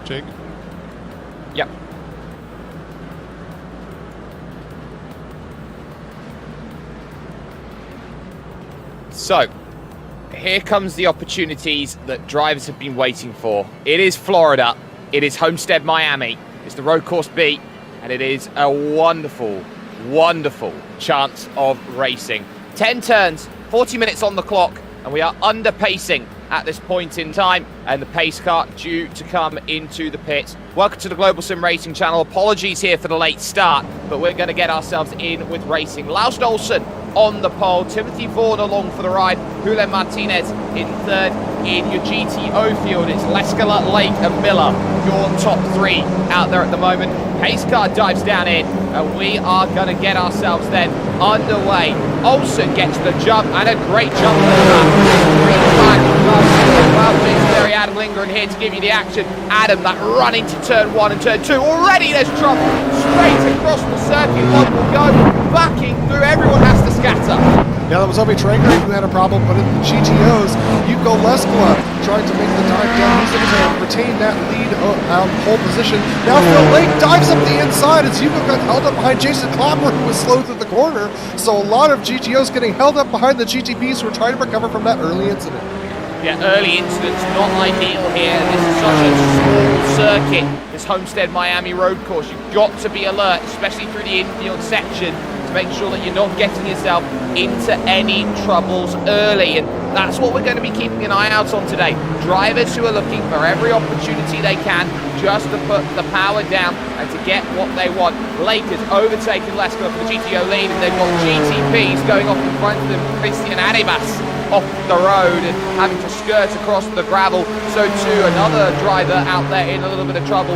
Jake? Yep. So, here comes the opportunities that drivers have been waiting for. It is Florida, it is Homestead, Miami, it's the road course B, and it is a wonderful, wonderful chance of racing. 10 turns, 40 minutes on the clock, and we are under pacing at this point in time, and the pace car due to come into the pits. Welcome to the Global Sim Racing channel. Apologies here for the late start, but we're going to get ourselves in with racing. Laust Olsen on the pole, Timothy Vaughan along for the ride, Julian Martinez in third. In your GTO field, it's Lescala, Lake and Miller, your top three out there at the moment. Pace car dives down in, and we are going to get ourselves then underway. Olsen gets the jump, and a great jump at that. Well, Jason Berry, Adam Lingren here to give you the action. Adam, that run into turn one and turn two. Already there's trouble. Straight across the circuit, one will go. Backing through, everyone has to scatter. Yeah, that was Obi Traeger who had a problem, but in the GTOs, Hugo Lescala trying to make the dive down. He's able to retain that lead out pole position. Now Phil Lake dives up the inside as Hugo got held up behind Jason Clapper, who was slow through the corner. So a lot of GTOs getting held up behind the GTPs who are trying to recover from that early incident. Yeah, early incidents not ideal here. This is such a small circuit, this Homestead Miami road course. You've got to be alert, especially through the infield section, to make sure that you're not getting yourself into any troubles early. And that's what we're going to be keeping an eye out on today. Drivers who are looking for every opportunity they can just to put the power down and to get what they want. Lake has overtaken Lescala for the GTO lead, and they've got GTPs going off in front of them. Christian Adebas off the road and having to skirt across the gravel. So too another driver out there in a little bit of trouble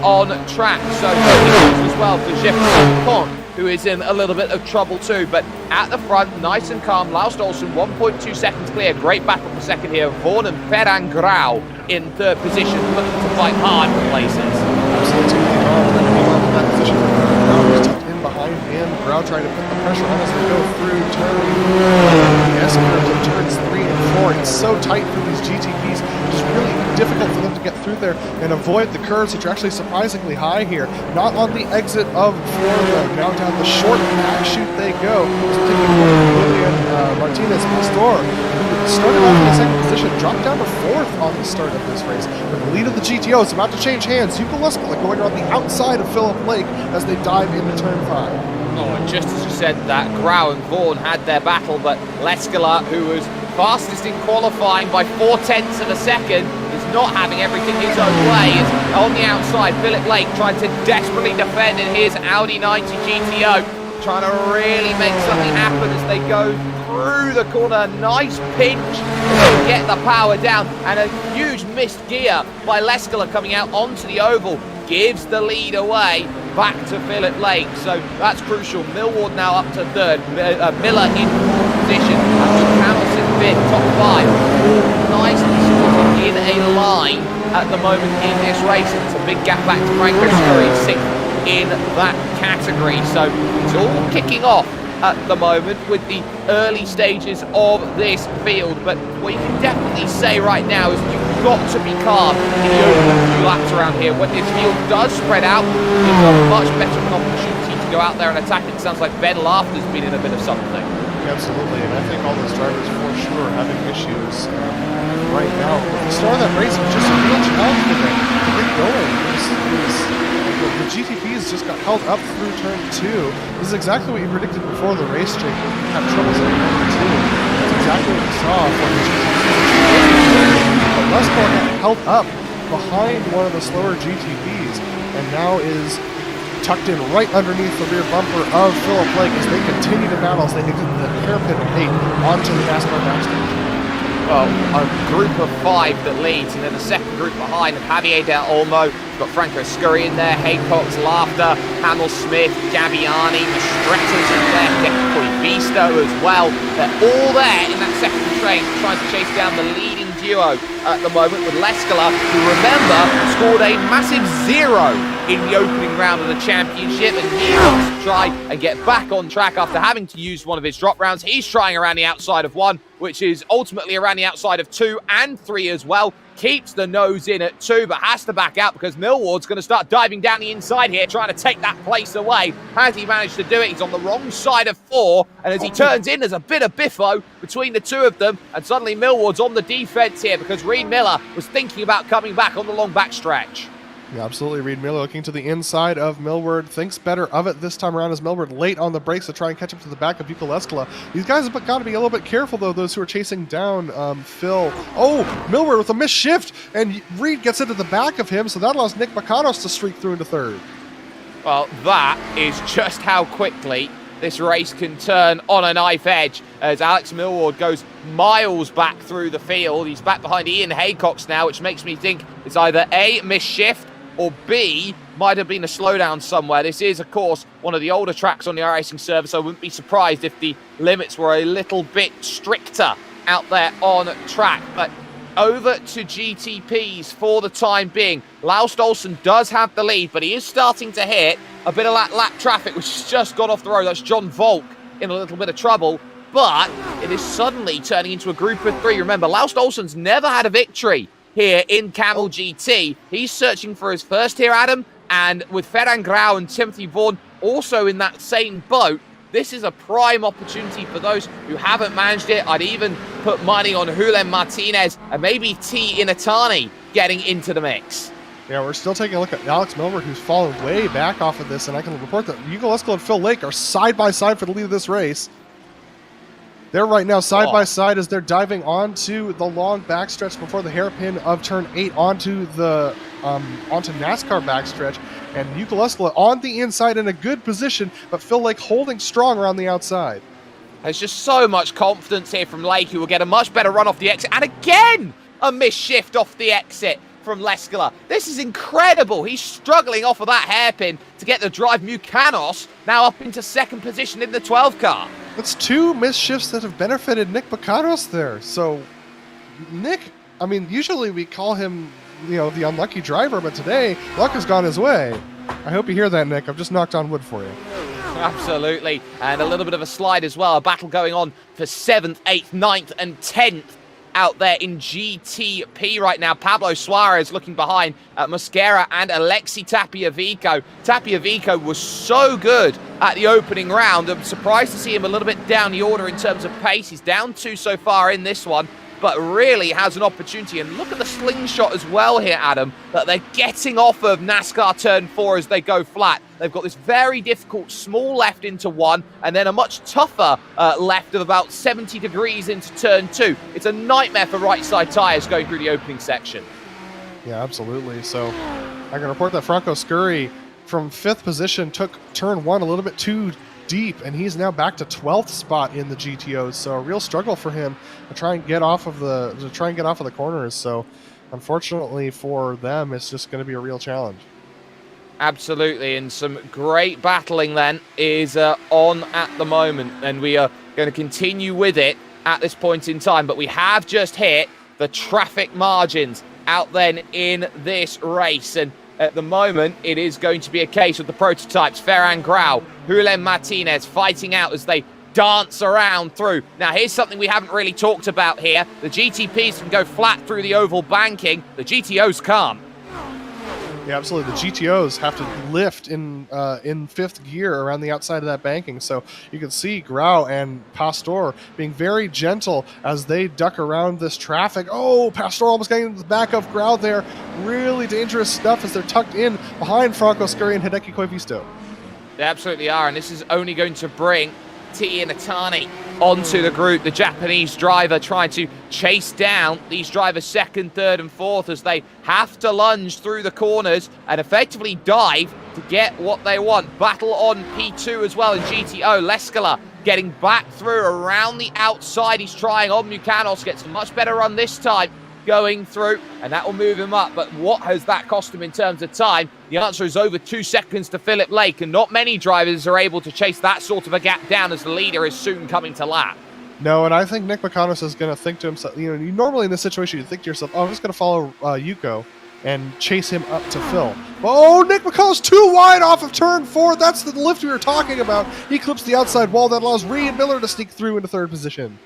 on track. So as well for Jeffrey Pont, who is in a little bit of trouble too. But at the front, nice and calm, Laust Olsen 1.2 seconds clear. Great battle for second here. Vaughan and Ferran Grau in third position, looking to fight hard for places. Absolutely, meanwhile in that position, Grau is tucked in behind him. Grau trying to put the pressure on as they go through the S-curves of turns 3 and 4. It's so tight for these GTPs. It's really difficult for them to get through there and avoid the curves, which are actually surprisingly high here. Not on the exit of Florida. Now down the short back chute they go. So taking Julian Martinez Pastor, who started off in the second position, dropped down to fourth on the start of this race. But the lead of the GTO is about to change hands. Hugo Lescala going around the outside of Philip Lake as they dive into turn 5. Oh, and just as you said that, Grau and Vaughan had their battle, but Lescala, who was fastest in qualifying by 0.4 of a second, is not having everything his own way. It's on the outside, Philip Lake trying to desperately defend in his Audi 90 GTO, trying to really make something happen as they go through the corner. Nice pinch to get the power down, and a huge missed gear by Lescala coming out onto the oval gives the lead away back to Philip Lake. So that's crucial. Millward now up to third, Miller in fourth position, Hamilton fifth, top 5, all nicely sorted in a line at the moment in this race. It's a big gap back to Franco Scurry, 6th in that category. So it's all kicking off at the moment with the early stages of this field. But what you can definitely say right now is you've got to be calm in the opening few laps around here. When this field does spread out, it's a much better of an opportunity to go out there and attack it. It sounds like Ben Laughter's been in a bit of something. Absolutely, and I think all those drivers for sure are having issues right now. The start of that race was just a real challenge for them to get going. The GTPs just got held up through turn 2. This is exactly what you predicted before the race, Jake. You have troubles in turn 2. That's exactly what you saw for the GTPs. But Lescala got held up behind one of the slower GTPs, and now is tucked in right underneath the rear bumper of Philip Lake as they continue to battle as they exit the hairpin of 8 onto the NASCAR backstage. Well, a group of 5 that leads, and then the second group behind of Javier Del Olmo. You've got Franco Scurry in there, Haycox, Laughter, Hamill Smith, Gabbiani, Mastretta's in there, Decoy Visto as well. They're all there in that second train trying to chase down the leading duo at the moment with Lescala, who, remember, scored a massive 0 in the opening round of the championship, and he wants to try and get back on track after having to use one of his drop rounds. He's trying around the outside of 1, which is ultimately around the outside of 2 and 3 as well. Keeps the nose in at 2, but has to back out because Millward's going to start diving down the inside here, trying to take that place away. Has he managed to do it? He's on the wrong side of 4, and as he turns in, there's a bit of biffo between the two of them, and suddenly Millward's on the defense here because Reed Miller was thinking about coming back on the long backstretch. Yeah, absolutely. Reed Miller looking to the inside of Millward. Thinks better of it this time around as Millward late on the brakes to try and catch up to the back of Ukuleskala. These guys have got to be a little bit careful, though, those who are chasing down Phil. Oh, Millward with a missed shift, and Reed gets into the back of him, so that allows Nick Bakanos to streak through into 3rd. Well, that is just how quickly this race can turn on a knife edge as Alex Millward goes miles back through the field. He's back behind Ian Haycox now, which makes me think it's either A, missed shift, or B, might have been a slowdown somewhere. This is, of course, one of the older tracks on the iRacing service. I wouldn't be surprised if the limits were a little bit stricter out there on track. But over to GTPs for the time being. Laust Olsen does have the lead, but he is starting to hit a bit of that lap traffic, which has just got off the road. That's John Volk in a little bit of trouble. But it is suddenly turning into a group of 3. Remember, Laust Olsen's never had a victory here in Kamel GT. He's searching for his first here, Adam, and with Ferran Grau and Timothy Vaughan also in that same boat, this is a prime opportunity for those who haven't managed it. I'd even put money on Julen Martinez and maybe T. Inatani getting into the mix. Yeah, we're still taking a look at Alex Millward, who's fallen way back off of this, and I can report that Ukuleskala and Phil Lake are side by side for the lead of this race. They're right now side by side as they're diving onto the long backstretch before the hairpin of turn 8 onto the onto NASCAR backstretch, and Ukuleskala on the inside in a good position, but Phil Lake holding strong around the outside. There's just so much confidence here from Lake, who will get a much better run off the exit, and again a missed shift off the exit from Leskala. This is incredible. He's struggling off of that hairpin to get the drive. Mucanos now up into 2nd position in the 12 car. That's 2 missed shifts that have benefited Nick Bakanos there. So, Nick, I mean, usually we call him, you know, the unlucky driver, but today, luck has gone his way. I hope you hear that, Nick. I've just knocked on wood for you. Absolutely. And a little bit of a slide as well. A battle going on for 7th, 8th, 9th, and 10th out there in GTP right now. Pablo Suarez looking behind Mosquera and Alexi Tapiavico. Tapiavico was so good at the opening round. I'm surprised to see him a little bit down the order in terms of pace. He's down 2 so far in this one, but really has an opportunity. And look at the slingshot as well here, Adam, that they're getting off of NASCAR turn 4 as they go flat. They've got this very difficult small left into 1, and then a much tougher left of about 70 degrees into turn 2. It's a nightmare for right side tyres going through the opening section. Yeah, absolutely. So I can report that Franco Scurry from 5th position took turn 1 a little bit too deep, and he's now back to 12th spot in the GTOs. So a real struggle for him to try and get off of the corners. So unfortunately for them, it's just going to be a real challenge. Absolutely, and some great battling then is on at the moment, and we are going to continue with it at this point in time. But we have just hit the traffic margins out then in this race, and at the moment it is going to be a case of the prototypes. Ferran Grau, Julen Martinez fighting out as they dance around through. Now here's something we haven't really talked about here. The GTPs can go flat through the oval banking, the GTOs can't. Yeah, absolutely. The GTOs have to lift in 5th gear around the outside of that banking. So you can see Grau and Pastor being very gentle as they duck around this traffic. Oh, Pastor almost getting the back of Grau there. Really dangerous stuff as they're tucked in behind Franco Scurry and Hideki Koivisto. They absolutely are, and this is only going to bring T. Inatani onto the group. The Japanese driver trying to chase down these drivers 2nd, 3rd, and 4th as they have to lunge through the corners and effectively dive to get what they want. Battle on P2 as well in GTO. Leskala getting back through around the outside. He's trying on Mucanos, gets a much better run this time going through, and that will move him up. But what has that cost him in terms of time? The answer is over 2 seconds to Philip Lake, and not many drivers are able to chase that sort of a gap down as the leader is soon coming to lap. No, and I think Nick Bakanos is going to think to himself, you know, normally in this situation you think to yourself, oh, I'm just going to follow Yuko. and chase him up to Phil. Oh, Nick McCullough's too wide off of turn 4. That's the lift we were talking about. He clips the outside wall that allows Reed Miller to sneak through into 3rd position.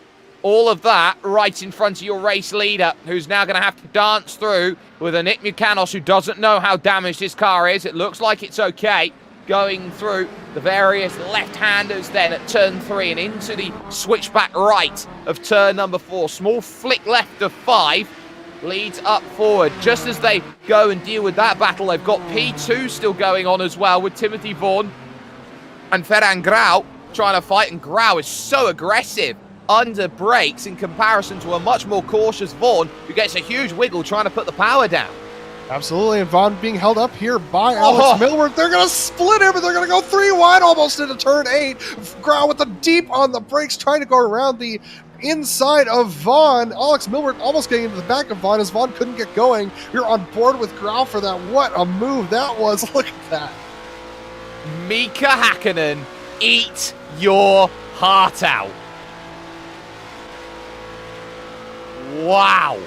All of that right in front of your race leader, who's now going to have to dance through with a Nick Mucanos who doesn't know how damaged his car is. It looks like it's okay. Going through the various left-handers then at turn 3 and into the switchback right of turn number 4. Small flick left of 5 leads up forward. Just as they go and deal with that battle, they've got P2 still going on as well with Timothy Vaughan and Ferran Grau trying to fight, and Grau is so aggressive under brakes in comparison to a much more cautious Vaughan, who gets a huge wiggle trying to put the power down. Absolutely, and Vaughn being held up here by Alex Millward. They're going to split him, and they're going to go 3 wide almost into turn 8. Grau with the deep on the brakes, trying to go around the inside of Vaughn. Alex Millward almost getting into the back of Vaughn as Vaughn couldn't get going. You're on board with Grau for that. What a move that was. Look at that. Mika Hakkinen, eat your heart out. Wow,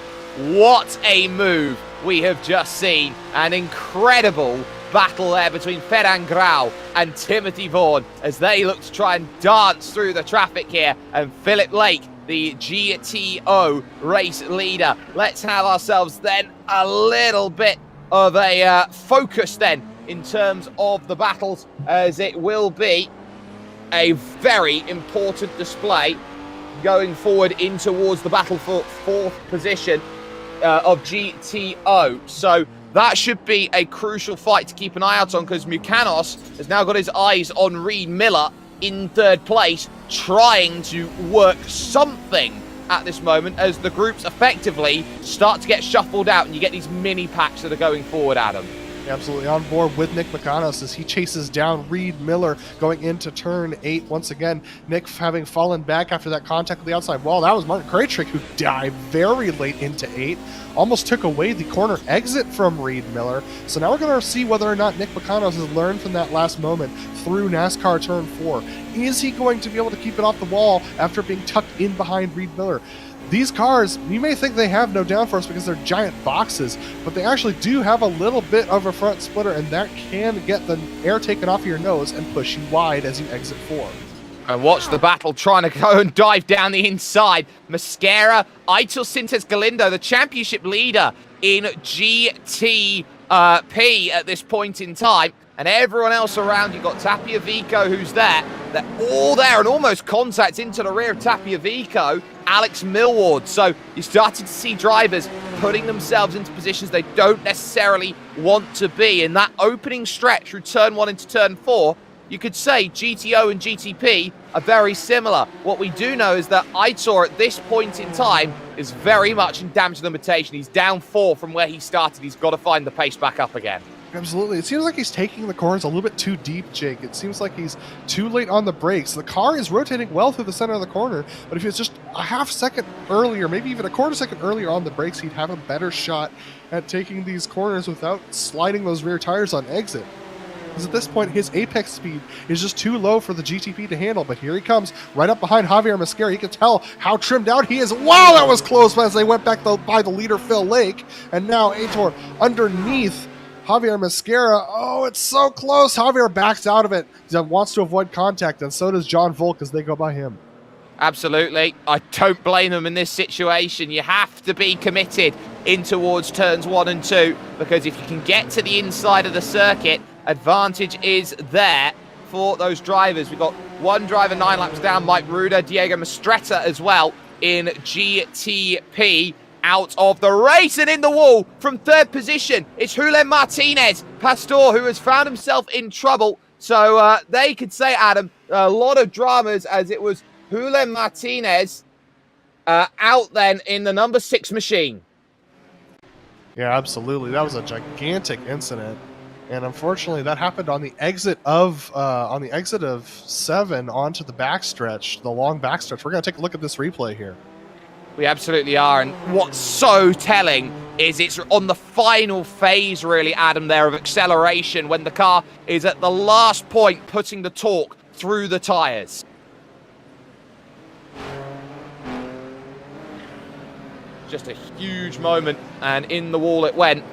what a move we have just seen. An incredible battle there between Ferran Grau and Timothy Vaughan as they look to try and dance through the traffic here. And Philip Lake, the GTO race leader. Let's have ourselves then a little bit of a focus then in terms of the battles, as it will be a very important display going forward in towards the battle for 4th position of GTO. So that should be a crucial fight to keep an eye out on, because Mucanos has now got his eyes on Reed Miller in 3rd place, trying to work something at this moment as the groups effectively start to get shuffled out and you get these mini packs that are going forward, Adam. Absolutely on board with Nick McConos as he chases down Reed Miller going into turn 8. Once again, Nick having fallen back after that contact with the outside wall. That was Martin Krajcik who dived very late into 8. Almost took away the corner exit from Reed Miller. So now we're going to see whether or not Nick McConos has learned from that last moment through NASCAR turn 4. Is he going to be able to keep it off the wall after being tucked in behind Reed Miller? These cars, you may think they have no downforce because they're giant boxes, but they actually do have a little bit of a front splitter, and that can get the air taken off of your nose and push you wide as you exit 4. And watch the battle trying to go and dive down the inside. Mascara, Aitor Sintes Galindo, the championship leader in GTP at this point in time. And everyone else around, you've got Tapia Vico who's there. They're all there and almost contact into the rear of Tapia Vico, Alex Millward. So you started to see drivers putting themselves into positions they don't necessarily want to be. In that opening stretch through turn 1 into turn 4, you could say GTO and GTP are very similar. What we do know is that Aitor at this point in time is very much in damage limitation. He's down 4 from where he started. He's got to find the pace back up again. Absolutely. It seems like he's taking the corners a little bit too deep, Jake. It seems like he's too late on the brakes. The car is rotating well through the center of the corner, but if he was just a half second earlier, maybe even a quarter second earlier on the brakes, he'd have a better shot at taking these corners without sliding those rear tires on exit. Because at this point, his apex speed is just too low for the GTP to handle. But here he comes, right up behind Javier Mascara. You can tell how trimmed out he is. Wow, that was close as they went back by the leader, Phil Lake. And now Aitor underneath Javier Mascara. Oh, it's so close. Javier backs out of it. He wants to avoid contact, and so does John Volk as they go by him. Absolutely. I don't blame them in this situation. You have to be committed in towards turns 1 and 2, because if you can get to the inside of the circuit, advantage is there for those drivers. We've got one driver 9 laps down, Mike Ruda, Diego Mastretta as well in GTP. Out of the race and in the wall from 3rd position. It's Julen Martinez Pastor who has found himself in trouble. So they could say, Adam, a lot of dramas as it was Julen Martinez out then in the number 6 machine. Yeah, absolutely. That was a gigantic incident. And unfortunately, that happened on the exit of 7 onto the backstretch, the long backstretch. We're going to take a look at this replay here. We absolutely are, and what's so telling is it's on the final phase, really, Adam, there of acceleration when the car is at the last point putting the torque through the tyres. Just a huge moment, and in the wall it went.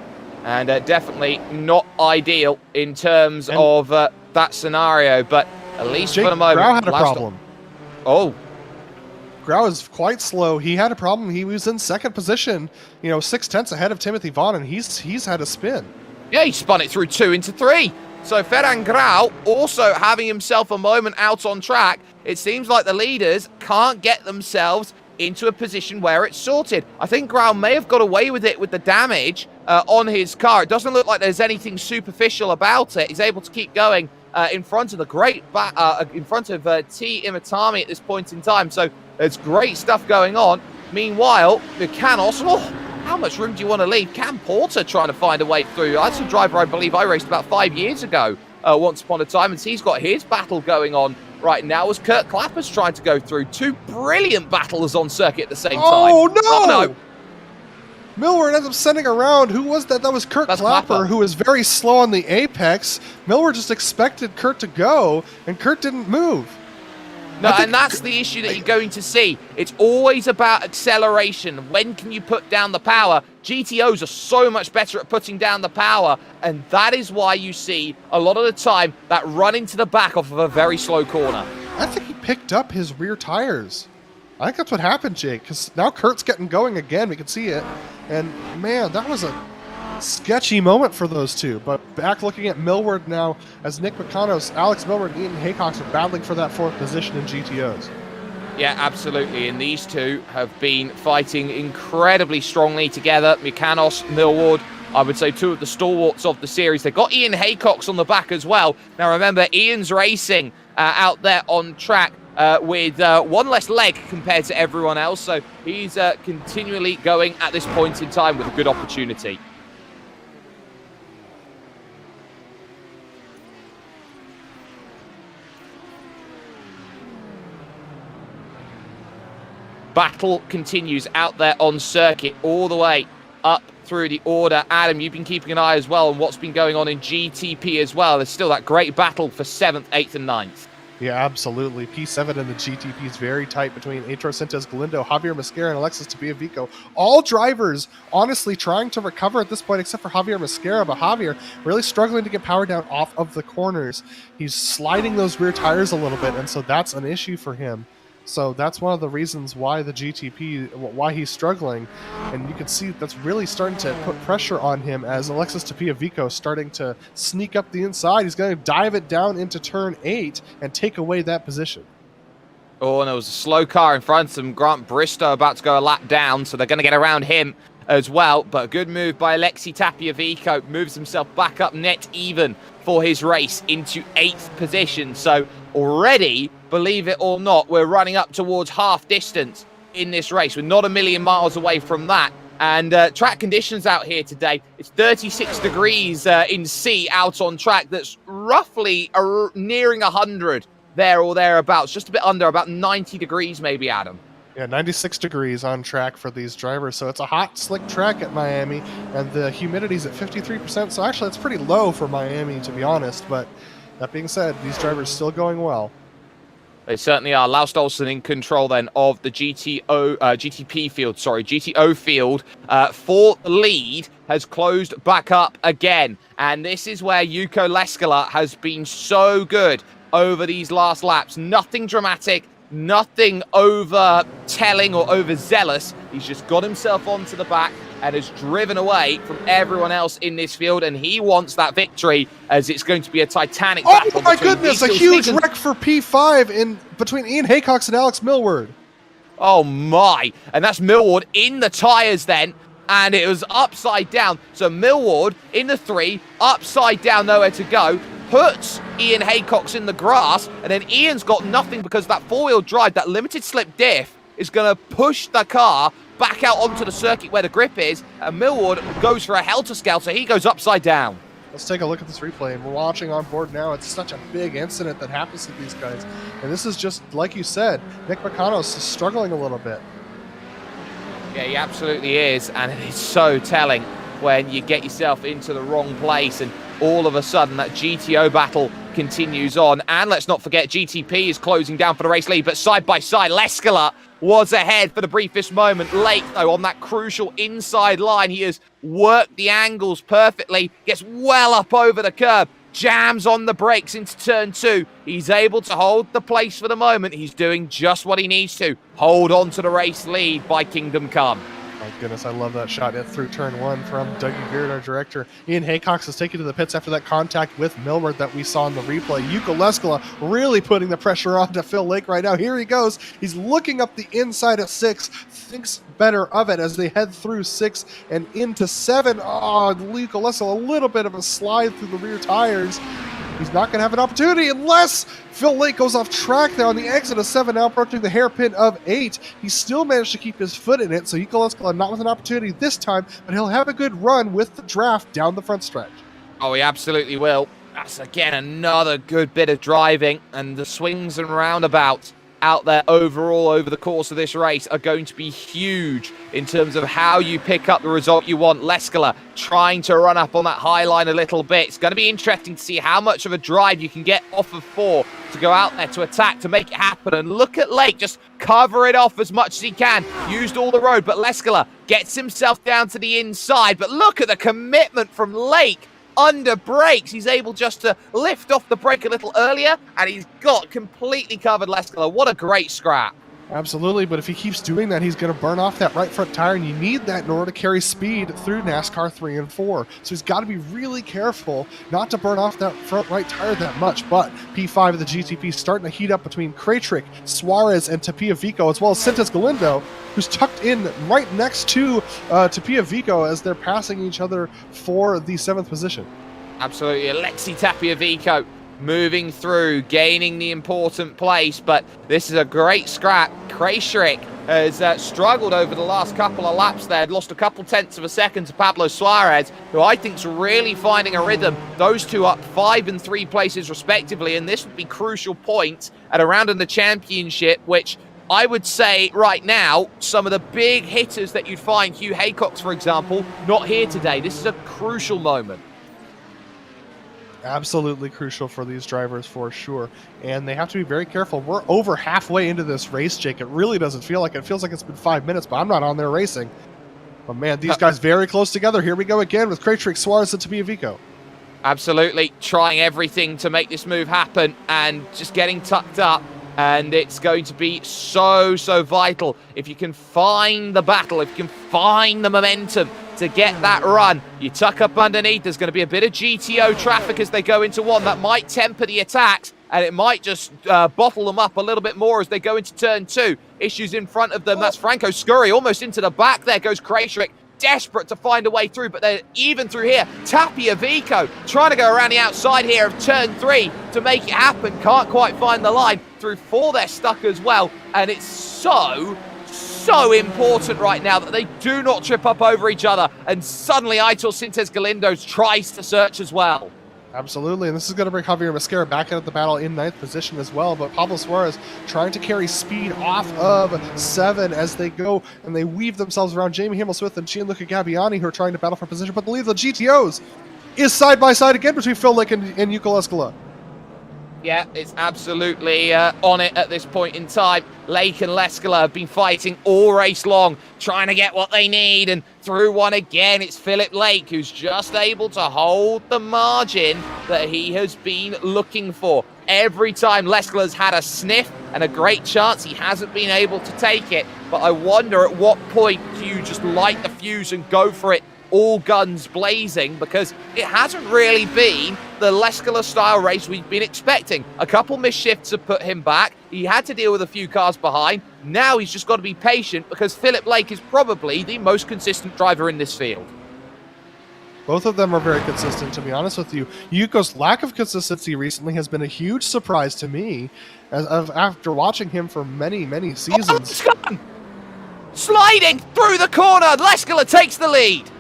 And definitely not ideal in terms of that scenario, but at least Jake, for the moment. Grau had a problem. Oh. Grau is quite slow. He had a problem. He was in second position, 6/10 ahead of Timothy Vaughn, and he's had a spin. Yeah, he spun it through 2 into 3. So Ferran Grau also having himself a moment out on track. It seems like the leaders can't get themselves into a position where it's sorted. I think Grau may have got away with it with the damage on his car. It doesn't look like there's anything superficial about it. He's able to keep going in front of the T Imatami at this point in time. So there's great stuff going on. Meanwhile, the Canos, how much room do you want to leave? Cam Porter trying to find a way through. That's a driver I believe I raced about 5 years ago, once upon a time, and he's got his battle going on right now as Kurt Clapper's trying to go through. 2 brilliant battlers on circuit at the same time. Oh, no! Oh, no! Millward ends up sending around. Who was that? That was Kurt Clapper, who was very slow on the apex. Millward just expected Kurt to go, and Kurt didn't move. No, and that's the issue that you're going to see. It's always about acceleration. When can you put down the power? GTOs are so much better at putting down the power, and that is why you see a lot of the time that run into the back off of a very slow corner. I think he picked up his rear tires. I think that's what happened, Jake, because now Kurt's getting going again. We can see it. And, man, that was a sketchy moment for those two. But back looking at Millward now, as Nick McConos, Alex Millward, and Ian Haycox are battling for that 4th position in GTOs. Yeah, absolutely. And these two have been fighting incredibly strongly together. McCanos, Millward, I would say 2 of the stalwarts of the series. They've got Ian Haycox on the back as well. Now, remember, Ian's racing out there on track with 1 less leg compared to everyone else. So he's continually going at this point in time with a good opportunity. Battle continues out there on circuit all the way up through the order. Adam, you've been keeping an eye as well on what's been going on in GTP as well. There's still that great battle for 7th, 8th and 9th. Yeah, absolutely. P7 in the GTP is very tight between Eitro Sintes Galindo, Javier Mosquera, and Alexis Tapiavico. All drivers honestly trying to recover at this point, except for Javier Mosquera, but Javier really struggling to get power down off of the corners. He's sliding those rear tires a little bit, and so that's an issue for him. So that's one of the reasons why the GTP, why he's struggling. And you can see that's really starting to put pressure on him as Alexis Tapiavico starting to sneak up the inside. He's going to dive it down into turn 8 and take away that position. Oh, and there was a slow car in front of him. Grant Bristow about to go a lap down, so they're going to get around him as well. But a good move by Alexi Tapiavico. Moves himself back up net even for his race into 8th position. So already, believe it or not, we're running up towards half distance in this race. We're not a million miles away from that. And track conditions out here today, it's 36 degrees in C out on track. That's roughly nearing 100 there or thereabouts. Just a bit under, about 90 degrees maybe, Adam. Yeah, 96 degrees on track for these drivers. So it's a hot, slick track at Miami, and the humidity's at 53%. So actually, it's pretty low for Miami, to be honest. But that being said, these drivers still going well. They certainly are. Laust Olsen in control then of the GTP field. GTO field. For the lead has closed back up again. And this is where Yuko Leskala has been so good over these last laps. Nothing dramatic. Nothing over-telling or overzealous. He's just got himself onto the back and has driven away from everyone else in this field, and he wants that victory as it's going to be a titanic battle. Oh my goodness, a huge wreck for P5 in between Ian Haycox and Alex Millward. Oh my, and that's Millward in the tyres then, and it was upside down. So Millward in the 3, upside down, nowhere to go. Puts Ian Haycox in the grass, and then Ian's got nothing because that 4-wheel drive, that limited slip diff, is going to push the car back out onto the circuit where the grip is, and Millward goes for a helter-skelter. He goes upside down. Let's take a look at this replay, and we're watching on board now. It's such a big incident that happens to these guys, and this is just, like you said, Nick McConos is struggling a little bit. Yeah, he absolutely is, and it is so telling when you get yourself into the wrong place and all of a sudden that GTO battle continues on. And let's not forget, GTP is closing down for the race lead, but side by side, Leskala was ahead for the briefest moment. Lake, though, on that crucial inside line, he has worked the angles perfectly, gets well up over the curb, jams on the brakes into turn 2. He's able to hold the place for the moment. He's doing just what he needs to. Hold on to the race lead by Kingdom Come. My goodness, I love that shot through turn 1 from Dougie Beard, our director. Ian Haycox is taken to the pits after that contact with Millward that we saw in the replay. Yuko Leskala really putting the pressure on to Phil Lake right now. Here he goes. He's looking up the inside of 6, thinks better of it as they head through 6 and into 7. Oh, Yuko Leskala, a little bit of a slide through the rear tires. He's not going to have an opportunity unless Phil Lake goes off track there on the exit of 7, now approaching the hairpin of 8. He still managed to keep his foot in it, so Yuko Leskala not with an opportunity this time, but he'll have a good run with the draft down the front stretch. Oh, he absolutely will. That's, again, another good bit of driving, and the swings and roundabouts out there overall over the course of this race are going to be huge in terms of how you pick up the result you want. Leskala trying to run up on that high line a little bit. It's going to be interesting to see how much of a drive you can get off of 4 to go out there to attack, to make it happen. And look at Lake, just cover it off as much as he can. Used all the road, but Leskala gets himself down to the inside. But look at the commitment from Lake. Under brakes, he's able just to lift off the brake a little earlier, and he's got completely covered Leskala. What a great scrap. Absolutely, but if he keeps doing that, he's going to burn off that right front tire, and you need that in order to carry speed through NASCAR 3 and 4. So he's got to be really careful not to burn off that front right tire that much. But P5 of the GTP starting to heat up between Kraytrick, Suarez, and Tapia Vico, as well as Sintes Galindo, who's tucked in right next to Tapia Vico as they're passing each other for the 7th position. Absolutely, Alexi Tapia Vico moving through, gaining the important place, but this is a great scrap. Kraytrick has struggled over the last couple of laps there, lost a couple tenths of a second to Pablo Suarez, who I think's really finding a rhythm. Those two up 5 and 3 places respectively, and this would be crucial points at a round in the championship, which I would say right now, some of the big hitters that you'd find, Hugh Haycox, for example, not here today. This is a crucial moment. Absolutely crucial for these drivers for sure, and they have to be very careful. We're over halfway into this race, Jake. It really doesn't feel like it. Feels like it's been 5 minutes, but I'm not on there racing. But man, these guys very close together. Here we go again with Kraytrick, Suarez, and Tapia Vico. Absolutely, trying everything to make this move happen and just getting tucked up. And it's going to be so vital if you can find the battle, if you can find the momentum to get that run. You tuck up underneath, there's going to be a bit of GTO traffic as they go into 1. That might temper the attacks, and it might just bottle them up a little bit more as they go into turn 2. Issues in front of them. That's Franco Scurry almost into the back. There goes Kraytrick, desperate to find a way through, but they're even through here. Tapia Vico trying to go around the outside here of turn 3 to make it happen. Can't quite find the line. Through 4, they're stuck as well, and it's so important right now that they do not trip up over each other, and suddenly Aitor Sintes Galindo tries to search as well. Absolutely, and this is going to bring Javier Mascara back into the battle in 9th position as well, but Pablo Suarez trying to carry speed off of 7 as they go and they weave themselves around Jamie Himmelssmith and Gianluca Gabbiani, who are trying to battle for position, but the lead of the GTOs is side by side again between Phil Lake and Yuko Leskala. Yeah, it's absolutely on it at this point in time. Lake and Leskala have been fighting all race long, trying to get what they need, and through 1 again, it's Philip Lake who's just able to hold the margin that he has been looking for. Every time Leskala's had a sniff and a great chance, he hasn't been able to take it, but I wonder at what point do you just light the fuse and go for it all guns blazing, because it hasn't really been the Leskala style race we've been expecting. A couple missed shifts have put him back. He had to deal with a few cars behind. Now he's just got to be patient, because Philip Lake is probably the most consistent driver in this field. Both of them are very consistent, to be honest with you. Yuko's lack of consistency recently has been a huge surprise to me after watching him for many seasons. Oh, sliding through the corner, Leskala takes the lead.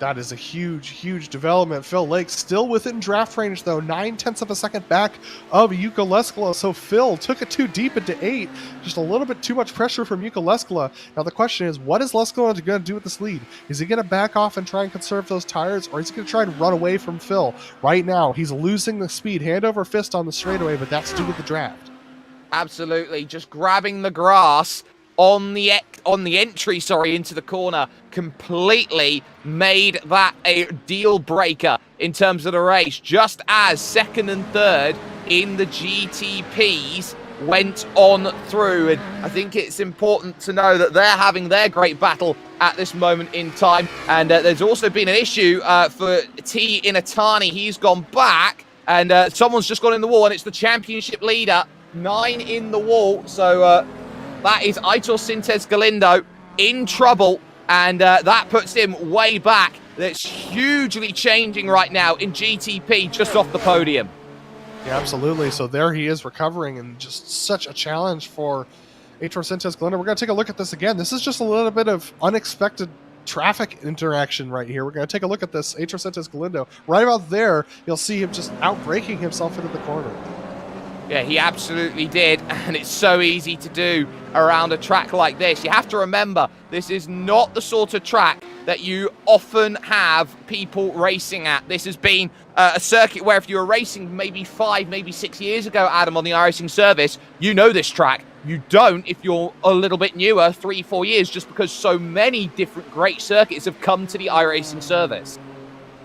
That is a huge, huge development. Phil Lake still within draft range, though. 9/10 of a second back of Yuka Leskala. So Phil took it too deep into 8. Just a little bit too much pressure from Yuka Leskala. Now the question is, what is Leskala going to do with this lead? Is he going to back off and try and conserve those tires, or is he going to try and run away from Phil? Right now, he's losing the speed, hand over fist on the straightaway, but that's due to the draft. Absolutely, just grabbing the grass on the entry, into the corner, completely made that a deal breaker in terms of the race. Just as second and third in the GTPs went on through, and I think it's important to know that they're having their great battle at this moment in time. And there's also been an issue for T Inatani. He's gone back, and someone's just gone in the wall, and it's the championship leader. 9 in the wall, so that is Aitor Sintes Galindo in trouble, and that puts him way back. That's hugely changing right now in GTP, just off the podium. Yeah, absolutely. So there he is recovering, and just such a challenge for Aitor Sintes Galindo. We're going to take a look at this again. This is just a little bit of unexpected traffic interaction right here. We're going to take a look at this. Aitor Sintes Galindo, right about there, you'll see him just out-braking himself into the corner. Yeah, he absolutely did, and it's so easy to do around a track like this. You have to remember, this is not the sort of track that you often have people racing at. This has been a circuit where if you were racing maybe 5, maybe 6 years ago, Adam, on the iRacing service, you know this track. You don't if you're a little bit newer, 3, 4 years, just because so many different great circuits have come to the iRacing service.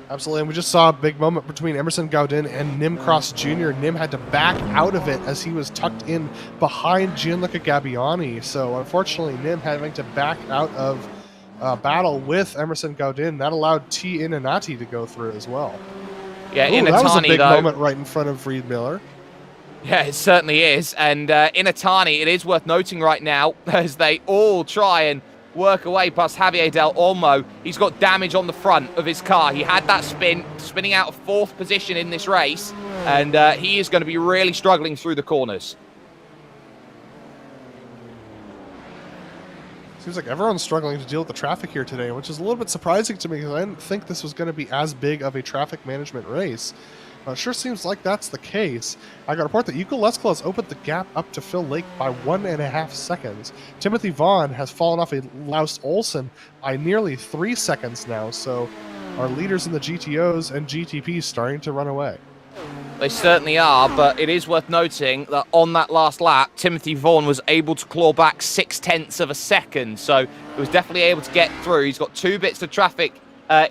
Absolutely, and we just saw a big moment between Emerson Gaudin and Nim Cross Jr. Nim had to back out of it as he was tucked in behind Gianluca Gabbiani. So unfortunately, Nim having to back out of battle with Emerson Gaudin. That allowed T Inanati to go through as well. Yeah, Ooh, that was a big moment right in front of Reed Miller. Yeah, it certainly is. And Inatani, it is worth noting right now, as they all try and work away past Javier Del Olmo. He's got damage on the front of his car. He had that spinning out of 4th position in this race, and he is going to be really struggling through the corners. Seems like everyone's struggling to deal with the traffic here today, which is a little bit surprising to me because I didn't think this was going to be as big of a traffic management race. It sure seems like that's the case. I got a report that Yuka Leskala has opened the gap up to Phil Lake by 1.5 seconds. Timothy Vaughn has fallen off a Laus Olsen by nearly 3 seconds now, so our leaders in the GTOs and GTPs starting to run away. They certainly are, but it is worth noting that on that last lap, Timothy Vaughn was able to claw back 0.6 of a second, so he was definitely able to get through. He's got 2 bits of traffic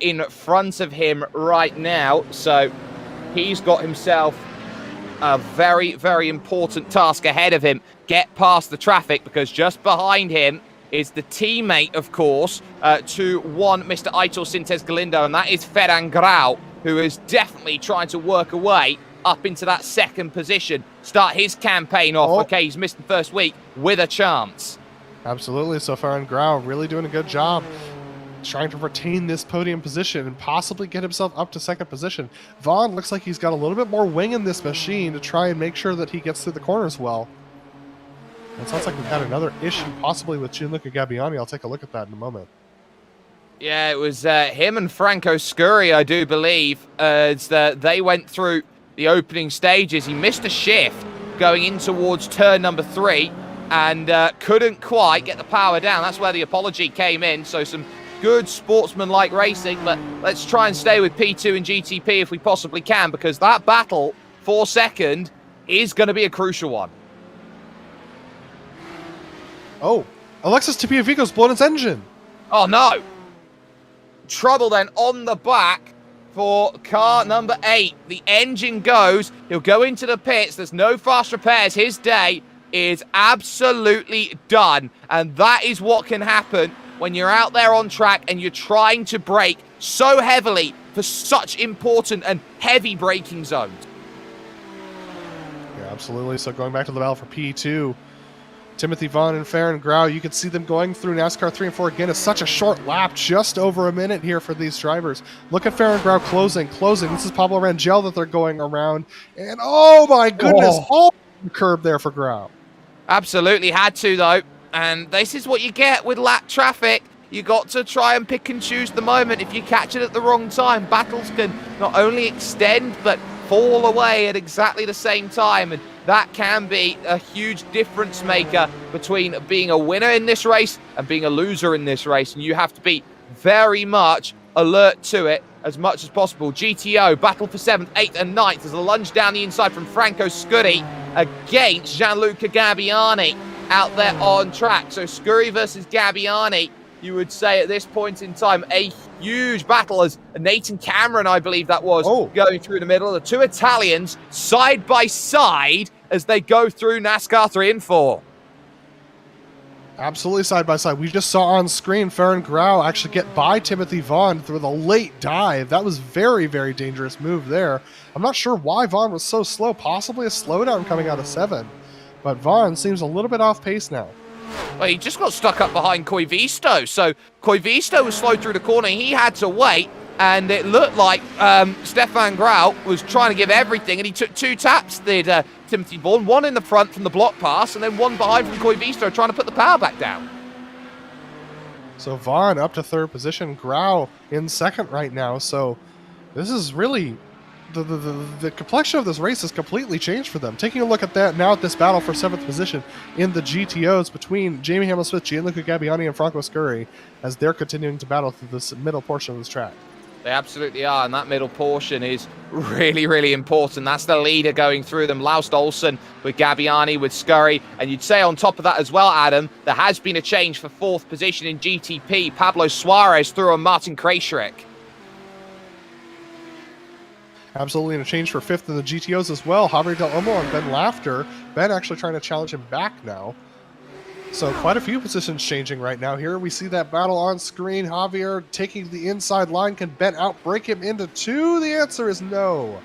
in front of him right now, so he's got himself a very, very important task ahead of him. Get past the traffic, because just behind him is the teammate, of course, to one Mr. Aitor Sintes Galindo, and that is Ferran Grau, who is definitely trying to work away up into that 2nd position. Start his campaign off. Okay, he's missed the first week with a chance. Absolutely. So Ferran Grau really doing a good job trying to retain this podium position and possibly get himself up to 2nd position. Vaughn looks like he's got a little bit more wing in this machine to try and make sure that he gets through the corners well. It sounds like we've had another issue possibly with Gianluca Gabbiani. I'll take a look at that in a moment. Yeah, it was him and Franco Scurri, I do believe, as they went through the opening stages. He missed a shift going in towards turn number 3 and couldn't quite get the power down. That's where the apology came in. So some good sportsman-like racing, but let's try and stay with P2 and GTP if we possibly can, because that battle for 2nd is going to be a crucial one. Oh, Alexis Tapiavico's blown its engine. Oh, no. Trouble then on the back for car number 8. The engine goes. He'll go into the pits. There's no fast repairs. His day is absolutely done. And that is what can happen when you're out there on track and you're trying to brake so heavily for such important and heavy braking zones. Yeah, absolutely. So going back to the battle for P2, Timothy Vaughn and Ferran Grau, you can see them going through NASCAR 3 and 4 again. It's such a short lap, just over a minute here for these drivers. Look at Ferran Grau closing. This is Pablo Rangel that they're going around. And oh my goodness, the curb there for Grau. Absolutely had to, though. And this is what you get with lap traffic. you got to try and pick and choose the moment. If you catch it at the wrong time, battles can not only extend, but fall away at exactly the same time. And that can be a huge difference maker between being a winner in this race and being a loser in this race. And you have to be very much alert to it as much as possible. GTO battle for 7th, 8th and 9th. There's a lunge down the inside from Franco Scuddy against Gianluca Gabbiani out there on track. So Scurry versus Gabbiani, you would say at this point in time, a huge battle as Nathan Cameron, I believe that was, going through the middle. The two Italians side by side as they go through NASCAR 3 and 4. Absolutely side by side. We just saw on screen Farron Grau actually get by Timothy Vaughn through the late dive. That was very, very dangerous move there. I'm not sure why Vaughn was so slow. Possibly a slowdown coming out of 7. But Vaughn seems a little bit off pace now. Well, he just got stuck up behind Koivisto. So Koivisto was slow through the corner. He had to wait. And it looked like Stefan Grau was trying to give everything, and he took 2 taps, did Timothy Vaughan, one in the front from the block pass, and then one behind from Koivisto trying to put the power back down. So Vaughn up to 3rd position, Grau in 2nd right now. So this is really, the complexion of this race has completely changed for them. Taking a look at that now at this battle for 7th position in the GTOs between Jamie Hamill-Smith, Gianluca Gabbiani, and Franco Scurry as they're continuing to battle through this middle portion of this track. They absolutely are, and that middle portion is really, really important. That's the leader going through them. Laust Olsen with Gabbiani, with Scurry. And you'd say on top of that as well, Adam, there has been a change for 4th position in GTP. Pablo Suarez through on Martin Krejcik. Absolutely, and a change for 5th in the GTOs as well. Javier Del Olmo and Ben Laughter. Ben actually trying to challenge him back now. So quite a few positions changing right now here. We see that battle on screen. Javier taking the inside line. Can Ben outbreak him into 2? The answer is no.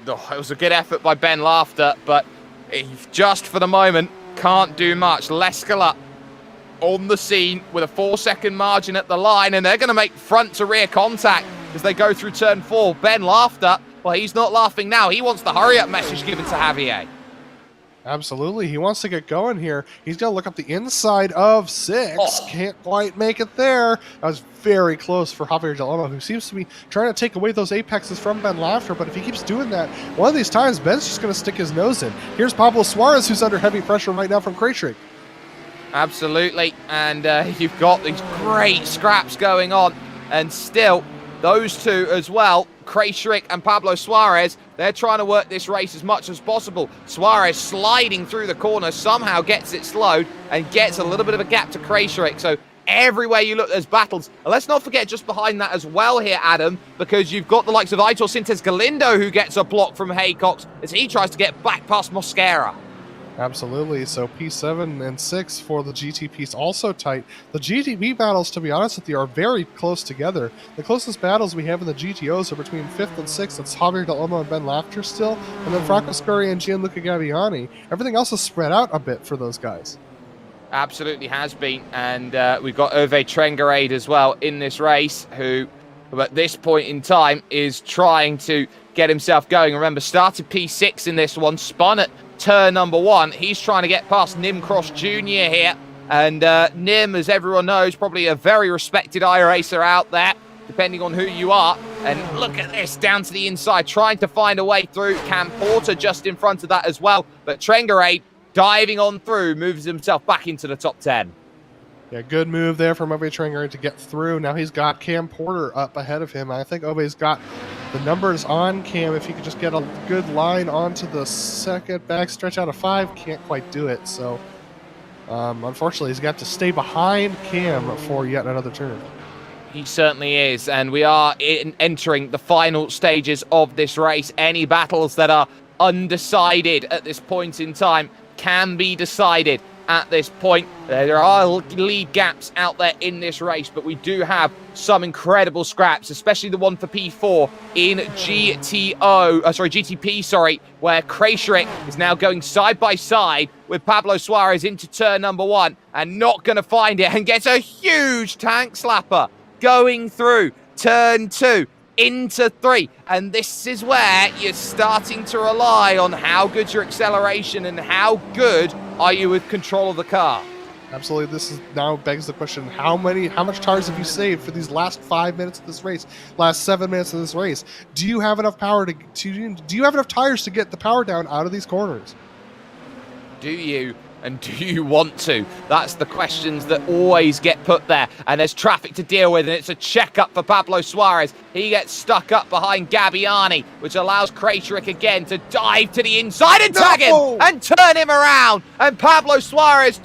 Oh, it was a good effort by Ben Laughter, but he just for the moment can't do much. Leskala on the scene with a 4-second margin at the line, and they're going to make front to rear contact as they go through turn 4. Ben Laughter, well, he's not laughing now. He wants the hurry up message given to Javier. Absolutely. He wants to get going here. He's going to look up the inside of 6. Oh. Can't quite make it there. That was very close for Javier Del Olmo, who seems to be trying to take away those apexes from Ben Laughter. But if he keeps doing that, one of these times, Ben's just going to stick his nose in. Here's Pablo Suarez, who's under heavy pressure right now from Krejcik. Absolutely. And you've got these great scraps going on. And still, those two as well, Krejcik and Pablo Suarez, they're trying to work this race as much as possible. Suarez sliding through the corner, somehow gets it slowed and gets a little bit of a gap to Krejcik. So everywhere you look, there's battles. And let's not forget just behind that as well here, Adam, because you've got the likes of Aitor Sintes Galindo who gets a block from Haycox as he tries to get back past Mosquera. Absolutely. So P7 and 6 for the GTPs also tight. The GTP battles, to be honest with you, are very close together. The closest battles we have in the GTOs are between 5th and 6th. It's Javier Del Olmo and Ben Laughter still, and then Franco Scurry and Gianluca Gabbiani. Everything else is spread out a bit for those guys. Absolutely has been. And we've got Hervé Trengarade as well in this race, who at this point in time is trying to get himself going. Remember, started P6 in this one, spun at turn number 1. He's trying to get past Nim Cross Jr. here. And Nim, as everyone knows, probably a very respected iRacer out there, depending on who you are. And look at this, down to the inside, trying to find a way through. Cam Porter just in front of that as well. But Trengarade diving on through, moves himself back into the top 10. Yeah, good move there from Hervé Trengarade to get through. Now he's got Cam Porter up ahead of him. I think Hervé's got the numbers on Cam. If he could just get a good line onto the second back stretch out of 5, can't quite do it. So, unfortunately, he's got to stay behind Cam for yet another turn. He certainly is, and we are entering the final stages of this race. Any battles that are undecided at this point in time can be decided at this point. There are lead gaps out there in this race, but we do have some incredible scraps, especially the one for P4 in GTP, where Krejcik is now going side by side with Pablo Suarez into turn number 1 and not going to find it, and gets a huge tank slapper going through turn 2 into 3. And this is where you're starting to rely on how good your acceleration and how good are you with control of the car. Absolutely. This is now begs the question: how much tires have you saved for these last 5 minutes of this race? Last 7 minutes of this race? Do you have enough power do you have enough tires to get the power down out of these corners? Do you? And do you want to? That's the questions that always get put there. And there's traffic to deal with, and it's a checkup for Pablo Suarez. He gets stuck up behind Gabbiani, which allows Krajcik again to dive to the inside and tag him and turn him around. And Pablo Suarez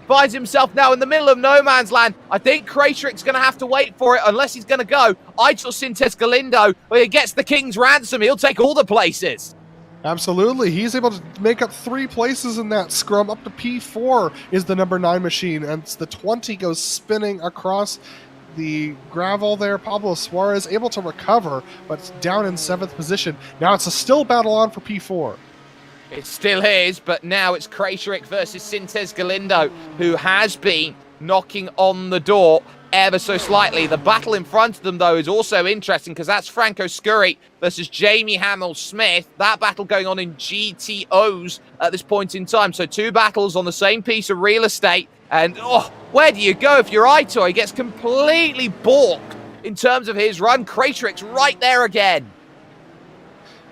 finds himself now in the middle of no man's land. I think Krajcik's going to have to wait for it unless he's going to go. Aitor Sintes Galindo, where he gets the king's ransom. He'll take all the places. Absolutely. He's able to make up 3 places in that scrum. Up to P4 is the number 9 machine, and the 20 goes spinning across the gravel there. Pablo Suarez able to recover, but it's down in 7th position. Now it's a still battle on for P4. It still is, but now it's Krajcik versus Sintes Galindo, who has been knocking on the door ever so slightly. The battle in front of them, though, is also interesting because that's Franco Scurry versus Jamie Hamill-Smith. That battle going on in GTOs at this point in time. So 2 battles on the same piece of real estate. And, where do you go if you're Aitor? He gets completely balked in terms of his run. Krajcik's right there again.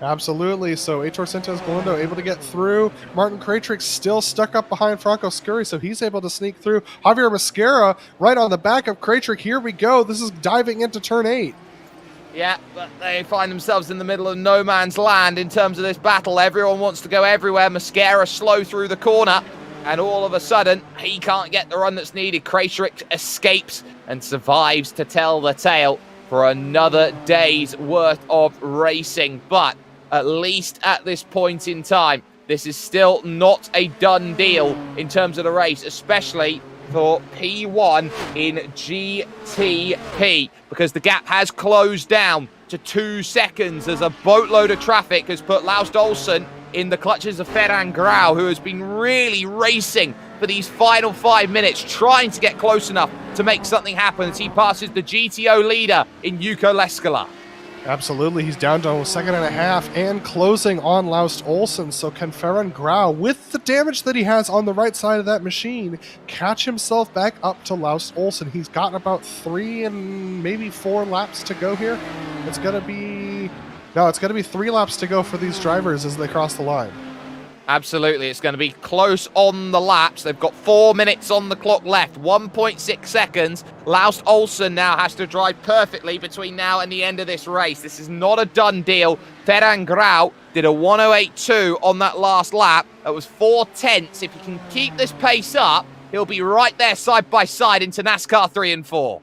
Absolutely. So Aitor Sintes Galindo able to get through. Martin Krajcik still stuck up behind Franco Scurry, so he's able to sneak through. Javier Mosquera right on the back of Krajcik. Here we go. This is diving into turn 8. Yeah, but they find themselves in the middle of no man's land in terms of this battle. Everyone wants to go everywhere. Mosquera slow through the corner, and all of a sudden, he can't get the run that's needed. Krajcik escapes and survives to tell the tale for another day's worth of racing. But at least at this point in time, this is still not a done deal in terms of the race, especially for P1 in GTP, because the gap has closed down to 2 seconds as a boatload of traffic has put Laust Olsen in the clutches of Ferran Grau, who has been really racing for these final 5 minutes, trying to get close enough to make something happen as he passes the GTO leader in Yuko Leskala. Absolutely. He's down to a 1.5 seconds and closing on Laust Olsen. So can Ferran Grau, with the damage that he has on the right side of that machine, catch himself back up to Laust Olsen? He's got about 3 and maybe 4 laps to go here. It's going to be 3 laps to go for these drivers as they cross the line. Absolutely, it's going to be close on the laps. They've got 4 minutes on the clock left, 1.6 seconds. Laust Olsen now has to drive perfectly between now and the end of this race. This is not a done deal. Ferran Grau did a 1:08.2 on that last lap. That was 4/10. If he can keep this pace up, he'll be right there side by side into NASCAR 3 and 4.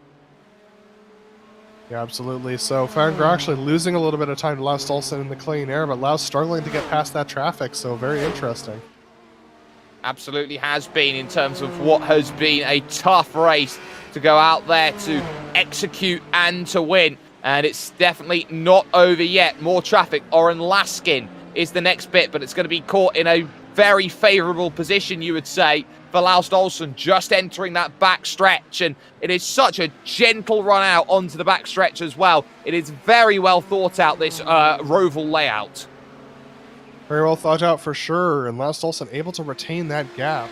Yeah, absolutely. So Ferran Grau actually losing a little bit of time to Laust Olsen in the clean air, but Laust struggling to get past that traffic, so very interesting. Absolutely has been, in terms of what has been a tough race to go out there to execute and to win. And it's definitely not over yet. More traffic. Oren Laskin is the next bit, but it's going to be caught in a very favourable position, you would say, for Laust Olsen, just entering that back stretch. And it is such a gentle run out onto the back stretch as well. It is very well thought out, this Roval layout. Very well thought out for sure, and Laust Olsen able to retain that gap.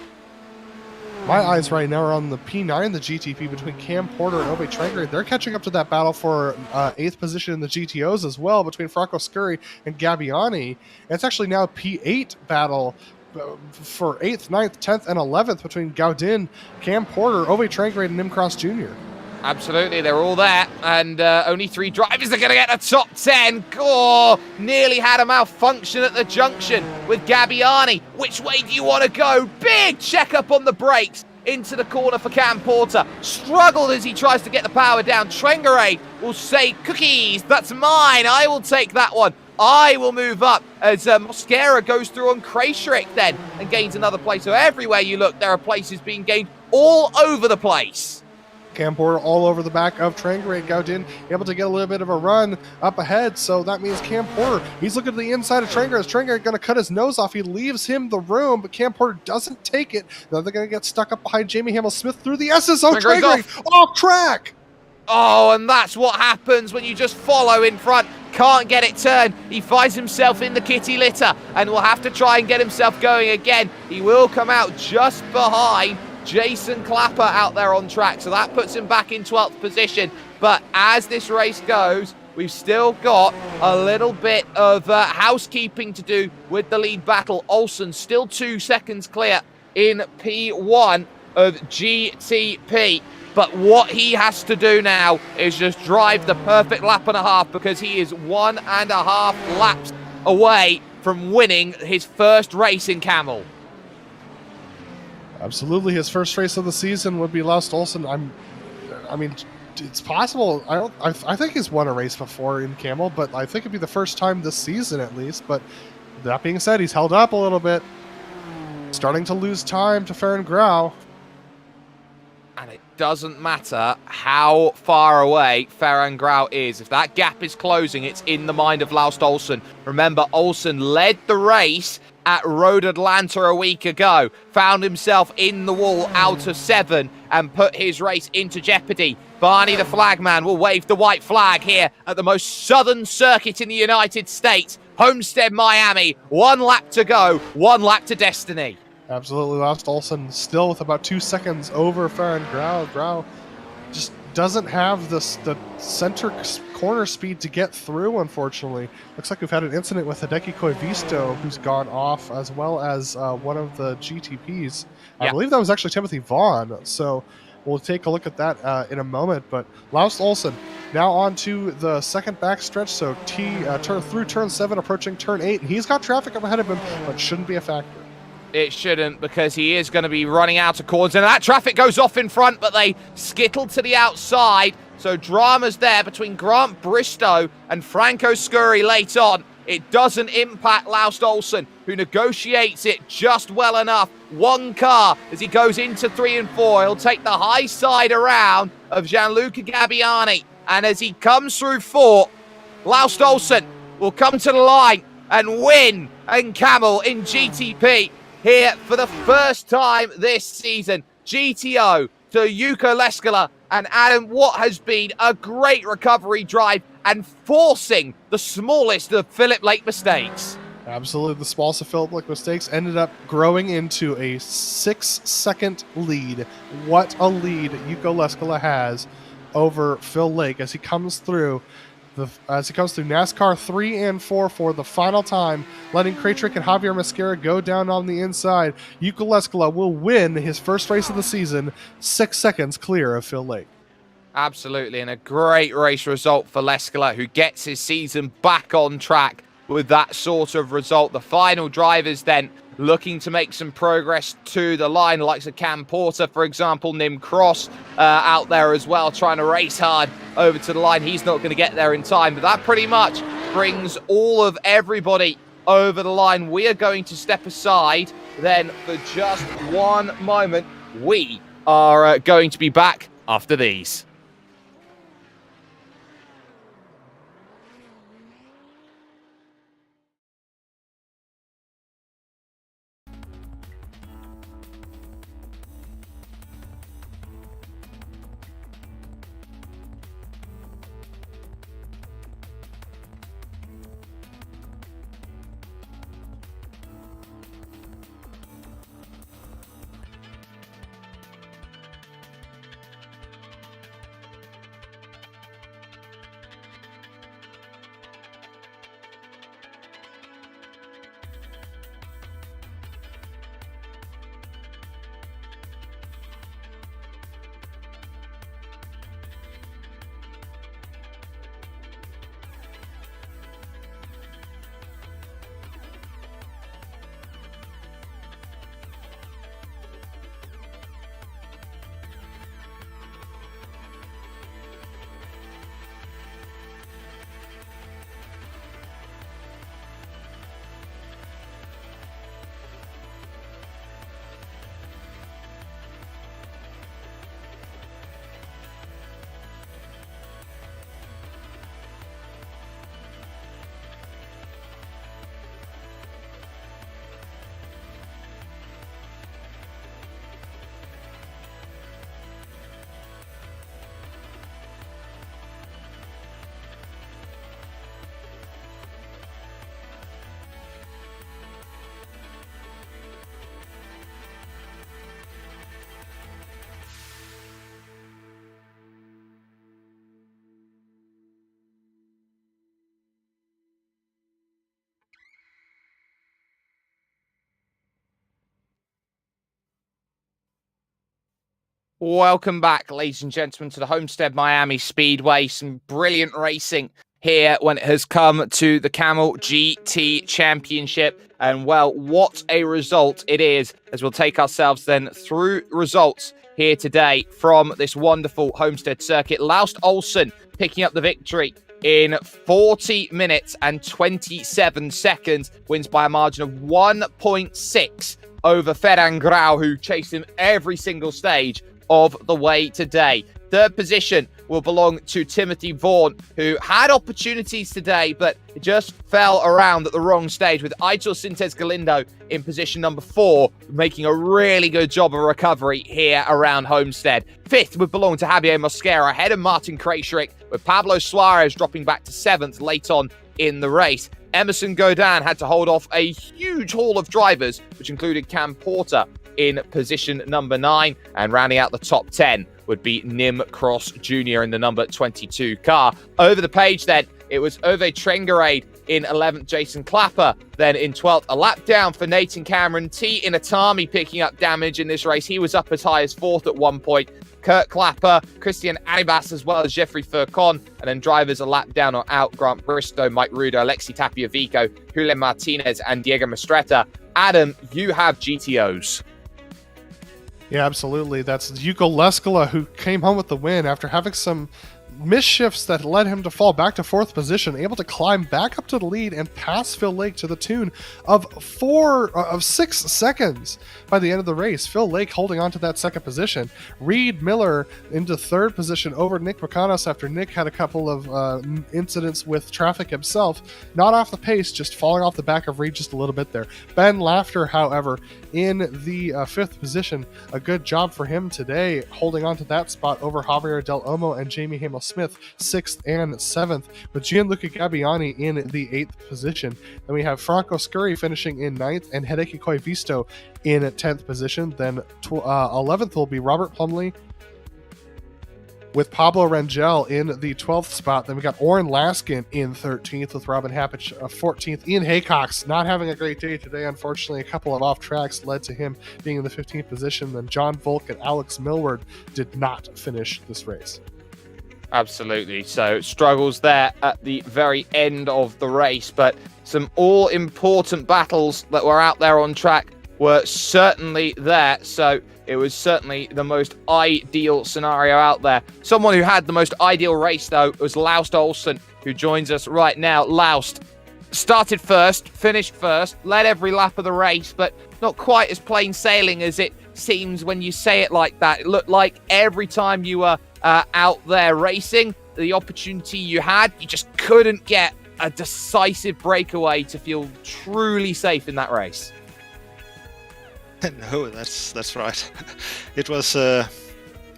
My eyes right now are on the P9, the GTP, between Cam Porter and Ove Trengrade. They're catching up to that battle for 8th position in the GTOs as well, between Franco Scurry and Gabbiani. And it's actually now P8 battle for 8th, 9th, 10th, and 11th between Gaudin, Cam Porter, Ove Trengrade, and Nimcross Jr. Absolutely, they're all there, and only 3 drivers are going to get the top 10. Nearly had a malfunction at the junction with Gabbiani. Which way do you want to go? Big check-up on the brakes into the corner for Cam Porter. Struggled as he tries to get the power down. Trengrade will say, cookies, that's mine. I will take that one. I will move up as Mosquera goes through on Krajcik then and gains another place. So everywhere you look, there are places being gained all over the place. Cam Porter all over the back of Trengrade. Gaudin able to get a little bit of a run up ahead, so that means Cam Porter, he's looking to the inside of Trengrade. Trengrade going to cut his nose off. He leaves him the room, but Cam Porter doesn't take it. Now they're going to get stuck up behind Jamie Hamill-Smith through the SSO. Trengrade off track. Oh, and that's what happens when you just follow in front. Can't get it turned. He finds himself in the kitty litter and will have to try and get himself going again. He will come out just behind Jason Clapper out there on track. So that puts him back in 12th position. But as this race goes, we've still got a little bit of housekeeping to do with the lead battle. Olsen still 2 seconds clear in P1 of GTP. But what he has to do now is just drive the perfect lap and a half, because he is 1.5 laps away from winning his first race in Kamel. Absolutely, his first race of the season would be Laust Olsen. I mean, it's possible. I think he's won a race before in Kamel, but I think it'd be the first time this season at least. But that being said, he's held up a little bit, starting to lose time to Farron Grau. And it doesn't matter how far away Farron Grau is. If that gap is closing, it's in the mind of Laust Olsen. Remember, Olsen led the race at Road Atlanta a week ago, found himself in the wall out of 7 and put his race into jeopardy. Barney the flagman will wave the white flag here at the most southern circuit in the United States, Homestead, Miami. 1 lap to go, 1 lap to destiny. Absolutely, Laust Olsen still with about 2 seconds over Farron Grau. Grau just doesn't have the center corner speed to get through, unfortunately. Looks like we've had an incident with Hideki Koivisto, who's gone off, as well as one of the GTPs. I believe that was actually Timothy Vaughn, so we'll take a look at that in a moment. But Laust Olsen now on to the second backstretch, so through turn 7, approaching turn 8, and he's got traffic up ahead of him, but shouldn't be a factor. It shouldn't, because he is going to be running out of corners, and that traffic goes off in front, but they skittle to the outside. So drama's there between Grant Bristow and Franco Scurry late on. It doesn't impact Laust Olsen, who negotiates it just well enough. 1 car as he goes into 3 and 4. He'll take the high side around of Gianluca Gabbiani, and as he comes through 4, Laust Olsen will come to the line and win in Kamel in GTP. Here for the first time this season, GTO to Yuko Leskala and Adam, what has been a great recovery drive and forcing the smallest of Philip Lake mistakes. Absolutely, the smallest of Philip Lake mistakes ended up growing into a 6-second lead. What a lead Yuko Leskala has over Phil Lake as he comes through NASCAR 3 and 4 for the final time, letting Kraytrick and Javier Mascara go down on the inside. Yuko Leskala will win his first race of the season, 6 seconds clear of Phil Lake. Absolutely, and a great race result for Leskala, who gets his season back on track with that sort of result. The final drivers then looking to make some progress to the line, likes of Cam Porter, for example. Nim Cross out there as well, trying to race hard over to the line. He's not going to get there in time, but that pretty much brings all of everybody over the line. We are going to step aside then for just 1 moment. We are going to be back after these. Welcome back, ladies and gentlemen, to the Homestead Miami Speedway. Some brilliant racing here when it has come to the Kamel GT Championship. And, well, what a result it is, as we'll take ourselves then through results here today from this wonderful Homestead circuit. Laust Olsen picking up the victory in 40 minutes and 27 seconds, wins by a margin of 1.6 over Ferran Grau, who chased him every single stage of the way today. Third position will belong to Timothy Vaughan, who had opportunities today, but just fell around at the wrong stage, with Aitor Sintes Galindo in position number 4, making a really good job of recovery here around Homestead. Fifth would belong to Javier Mosquera, ahead of Martin Krejcik, with Pablo Suarez dropping back to 7th late on in the race. Emerson Godin had to hold off a huge haul of drivers, which included Cam Porter in position number 9, and rounding out the top 10 would be Nim Cross Jr. in the number 22 car. Over the page then, it was Ove Trengarade in 11th, Jason Clapper then in 12th. A lap down for Nathan Cameron. T Inatami picking up damage in this race. He was up as high as 4th at one point. Kurt Clapper, Christian Arribas, as well as Jeffrey Furcon, and then drivers a lap down or out: Grant Bristow, Mike Rudo, Alexi Tapiavico, Julian Martinez, and Diego Mastretta. Adam, you have GTOs. Yeah, absolutely. That's Yuko Leskala, who came home with the win after having some misshifts that led him to fall back to 4th position, able to climb back up to the lead and pass Phil Lake to the tune of 6 seconds by the end of the race. Phil Lake holding on to that 2nd position. Reed Miller into 3rd position over Nick Macanos after Nick had a couple of incidents with traffic himself. Not off the pace, just falling off the back of Reed just a little bit there. Ben Laughter, however, in the 5th position. A good job for him today, holding on to that spot over Javier Del Olmo and Jamie Hamill-Smith, 6th and 7th, with Gianluca Gabbiani in the 8th position. Then we have Franco Scurry finishing in 9th and Hideki Koivisto in 10th position. Then 11th will be Robert Plumley, with Pablo Rangel in the 12th spot. Then we got Oren Laskin in 13th, with Robin Happich 14th. Ian Haycox not having a great day today, unfortunately. A couple of off tracks led to him being in the 15th position. Then John Volk and Alex Millward did not finish this race. Absolutely. So struggles there at the very end of the race, but some all-important battles that were out there on track were certainly there. So it was certainly the most ideal scenario out there. Someone who had the most ideal race, though, was Laust Olsen, who joins us right now. Laust started first, finished first, led every lap of the race, but not quite as plain sailing as it seems when you say it like that. It looked like every time you were out there racing, the opportunity you had, you just couldn't get a decisive breakaway to feel truly safe in that race. No, that's right. It was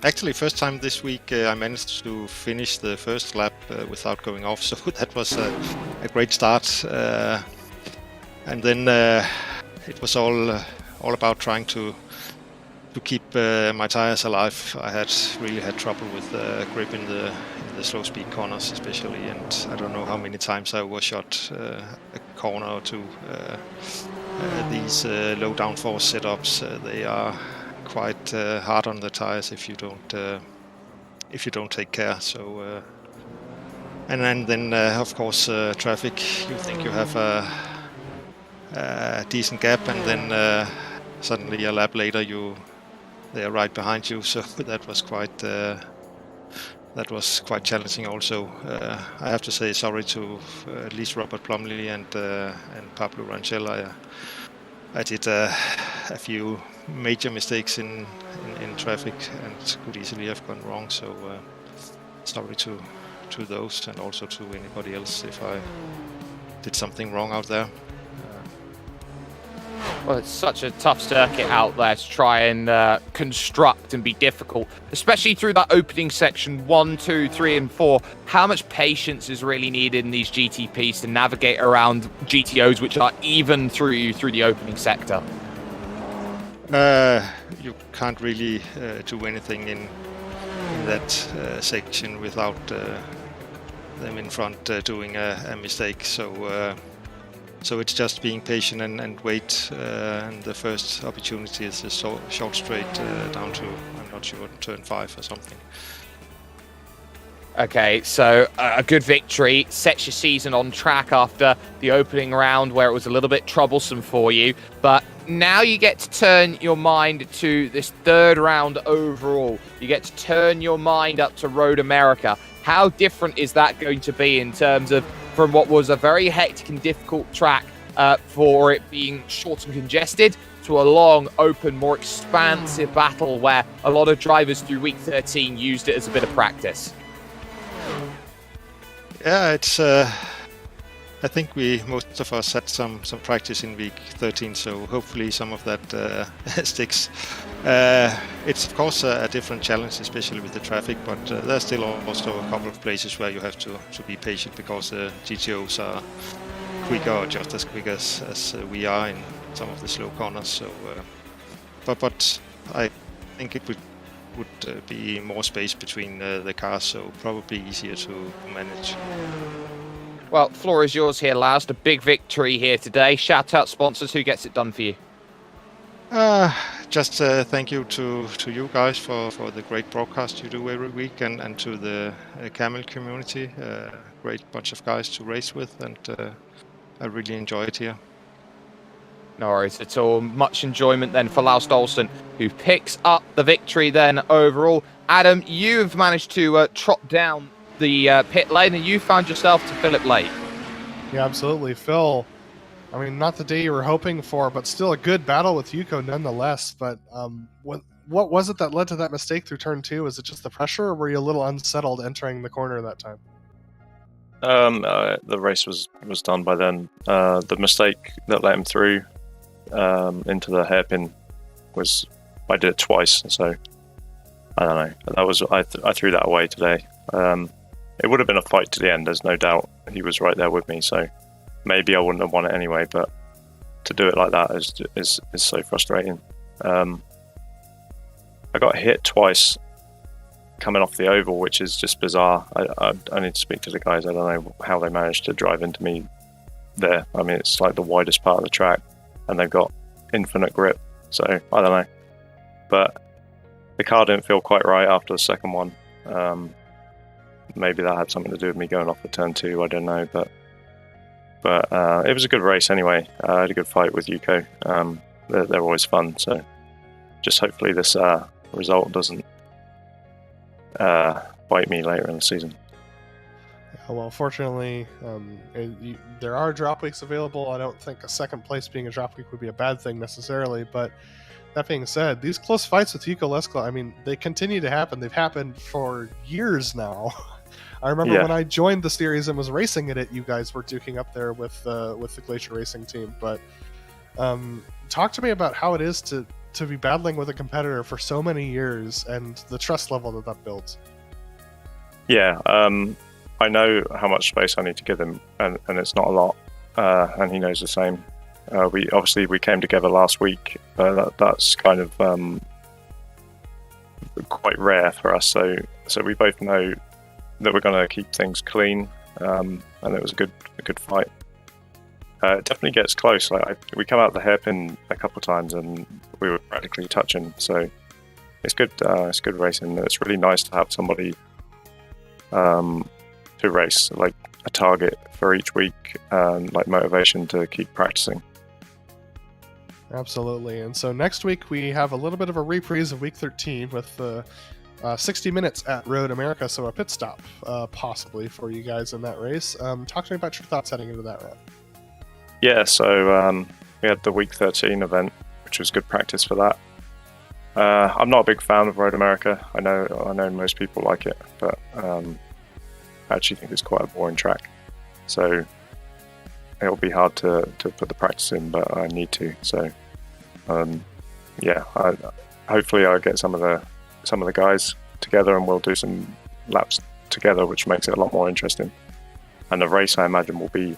actually first time this week I managed to finish the first lap without going off, so that was a great start. And then it was all about trying to keep my tires alive. I had really had trouble with grip in the slow speed corners especially, and I don't know how many times I overshot a corner or two. These low downforce setups, they are quite hard on the tires if you don't take care. So and then of course traffic, you think you have a decent gap, and then suddenly a lap later they are right behind you. So that was quite challenging also. I have to say sorry to at least Robert Plumley and Pablo Rangel. I did a few major mistakes in traffic and could easily have gone wrong. So sorry to those, and also to anybody else if I did something wrong out there. Well, it's such a tough circuit out there to try and construct and be difficult, especially through that opening section 1, 2, 3, and 4. How much patience is really needed in these GTPs to navigate around GTOs, which are even through the opening sector? You can't really do anything in that section without them in front doing a mistake. So So it's just being patient and wait. And the first opportunity is a short straight down to, I'm not sure, turn 5 or something. Okay, so a good victory sets your season on track after the opening round where it was a little bit troublesome for you. But now you get to turn your mind to this third round overall. You get to turn your mind up to Road America. How different is that going to be in terms of from what was a very hectic and difficult track for it being short and congested to a long, open, more expansive battle where a lot of drivers through week 13 used it as a bit of practice? Yeah, it's. I think most of us had some practice in week 13, so hopefully some of that sticks. It's of course a different challenge, especially with the traffic, but there's still also a couple of places where you have to be patient because the GTOs are quicker, or just as quick as we are in some of the slow corners. So, but I think it would be more space between the cars, so probably easier to manage. Well, floor is yours here, Lars. A big victory here today. Shout out sponsors. Who gets it done for you? Just thank you to you guys for the great broadcast you do every week, and to the Kamel community. Great bunch of guys to race with, and I really enjoy it here. No worries at all. Much enjoyment then for Lars Olsen, who picks up the victory then overall. Adam, you've managed to trot down the pit lane, and you found yourself to Philip late. Yeah, absolutely. Phil, I mean, not the day you were hoping for, but still a good battle with Yuko nonetheless. But what was it that led to that mistake through turn 2? Was it just the pressure, or were you a little unsettled entering the corner that time? The race was done by then. The mistake that let him through into the hairpin was, I did it twice, so I don't know. That was I threw that away today. It would have been a fight to the end. There's no doubt he was right there with me, so maybe I wouldn't have won it anyway. But to do it like that is so frustrating. I got hit twice coming off the oval, which is just bizarre. I need to speak to the guys. I don't know how they managed to drive into me there. I mean, it's like the widest part of the track, and they've got infinite grip. So I don't know, but the car didn't feel quite right after the second one. Maybe that had something to do with me going off the turn 2. I don't know, but it was a good race anyway. I had a good fight with Yuko. They're always fun. So just hopefully this result doesn't bite me later in the season. Yeah, well, fortunately, there are drop weeks available. I don't think a second place being a drop week would be a bad thing necessarily, but that being said, these close fights with Yuko Leskla, I mean, they continue to happen. They've happened for years now. I remember when I joined the series and was racing it, you guys were duking up there with the Glacier Racing team. But talk to me about how it is to be battling with a competitor for so many years and the trust level that builds. Yeah, I know how much space I need to give him, and it's not a lot, and he knows the same. We came together last week. That's kind of quite rare for us. So we both know that we're going to keep things clean, and it was a good fight. It definitely gets close. We come out the hairpin a couple of times, and we were practically touching. So it's good. It's good racing. It's really nice to have somebody to race, like a target for each week, like motivation to keep practicing. Absolutely. And so next week we have a little bit of a reprise of week 13 with 60 minutes at Road America, so a pit stop possibly for you guys in that race. Talk to me about your thoughts heading into that round. Yeah, so we had the week 13 event, which was good practice for that. I'm not a big fan of Road America. I know most people like it, but I actually think it's quite a boring track. So it'll be hard to put the practice in, but I need to. So hopefully I'll get some of the guys together and we'll do some laps together, which makes it a lot more interesting. And the race, I imagine, will be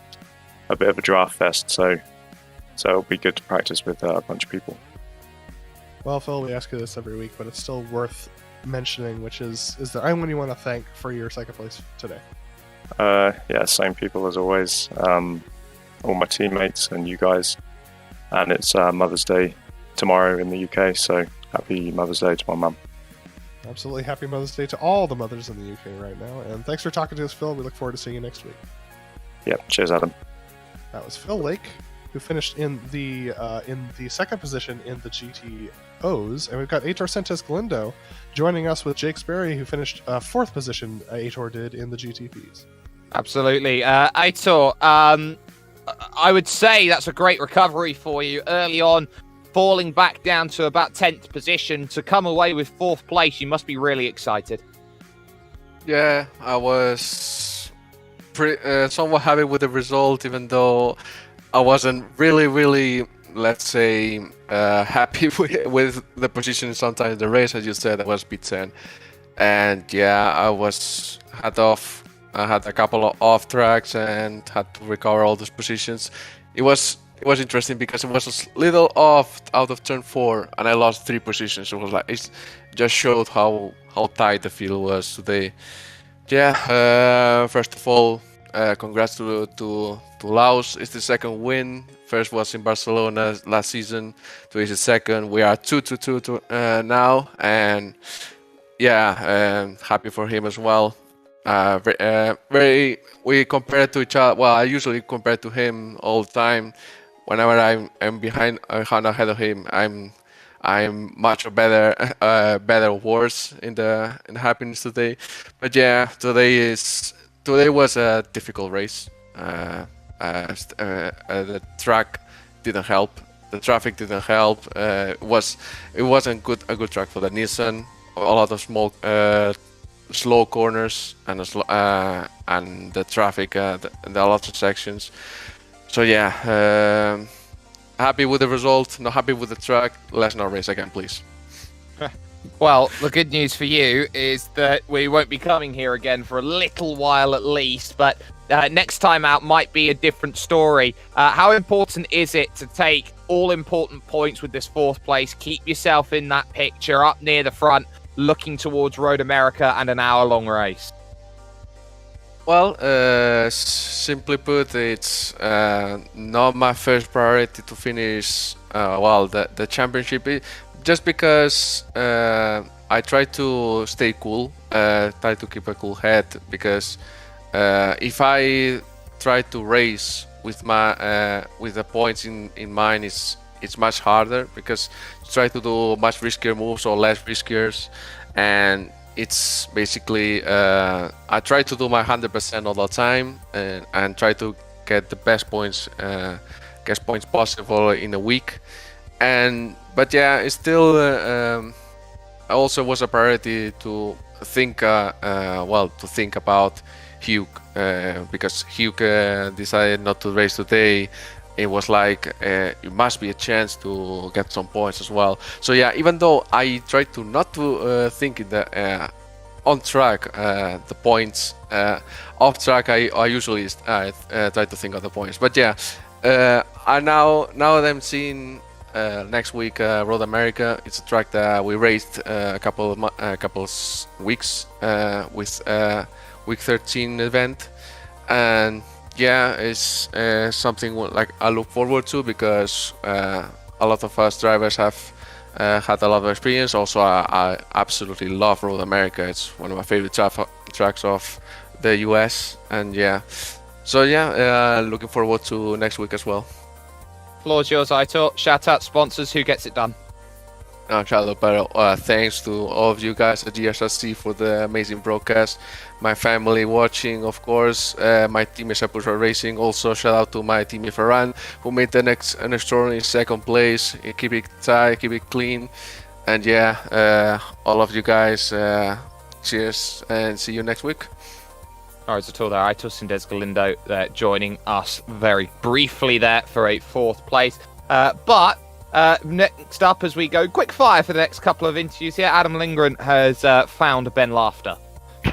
a bit of a draft fest, so it'll be good to practice with a bunch of people. Well, Phil, we ask you this every week, but it's still worth mentioning, which is there anyone you want to thank for your second place today? Same people as always. all my teammates and you guys. And it's Mother's Day tomorrow in the UK, so happy Mother's Day to my mum. Absolutely happy Mother's Day to all the mothers in the UK right now. And thanks for talking to us, Phil. We look forward to seeing you next week. Yep, cheers, Adam. That was Phil Lake, who finished in the second position in the GTOs. And we've got Aitor Sentes Galindo joining us with Jake Sperry, who finished fourth position, Aitor did, in the GTPs. Absolutely. Aitor, I would say that's a great recovery for you early on, falling back down to about 10th position. To come away with 4th place, you must be really excited. Yeah, I was somewhat happy with the result, even though I wasn't really, let's say, happy with the position sometimes in the race. As you said, I was P10. And yeah, I had a couple of off tracks and had to recover all those positions. It was interesting because it was a little off out of turn 4 and I lost 3 positions. It was like, it just showed how tight the field was today. Yeah, first of all, congrats to Laos. It's the second win. First was in Barcelona last season. Today is the second. We are 2-2 now, and yeah, happy for him as well. We compare to each other. Well, I usually compare to him all the time. Whenever I'm behind, I'm ahead of him. I'm much better or worse in the happiness today. But yeah, today was a difficult race. The track didn't help. The traffic didn't help. It wasn't a good track for the Nissan. A lot of small slow corners and the traffic, a lot of sections. So yeah, happy with the result, not happy with the track. Let's not race again, please. Well, the good news for you is that we won't be coming here again for a little while at least, but next time out might be a different story. How important is it to take all important points with this 4th place, keep yourself in that picture up near the front, looking towards Road America and an hour-long race? Well, simply put, it's not my first priority to finish the championship, just because I try to stay cool, try to keep a cool head, because if I try to race with the points in mind, it's much harder, because you try to do much riskier moves or less riskier, and it's basically I try to do my 100% all the time and try to get the best points possible in a week. But yeah, it's still also was a priority to think about Hugh, because Hugh decided not to race today. It was like it must be a chance to get some points as well. So yeah, even though I try to not to think in the on track the points, off track I usually try to think of the points. But yeah, I now that I'm seeing next week Road America, it's a track that we raced a couple weeks with week 13 event, and yeah, it's something like I look forward to, because a lot of us drivers have had a lot of experience. Also, I absolutely love Road America. It's one of my favorite tracks of the US, and yeah, so yeah, looking forward to next week as well. Floor's yours, Aitor. Shout out sponsors. Who gets it done? Thanks to all of you guys at GSRC for the amazing broadcast. My family watching, of course. My team is Apusha Racing. Also, shout out to my team Ferran, who made an extraordinary second place. Keep it tight, keep it clean, and yeah, all of you guys. Cheers, and see you next week. All right, so there, Aitor Sentes Galindo joining us very briefly there for a 4th place. But next up, as we go quick fire for the next couple of interviews here, Adam Lindgren has found Ben Laughter.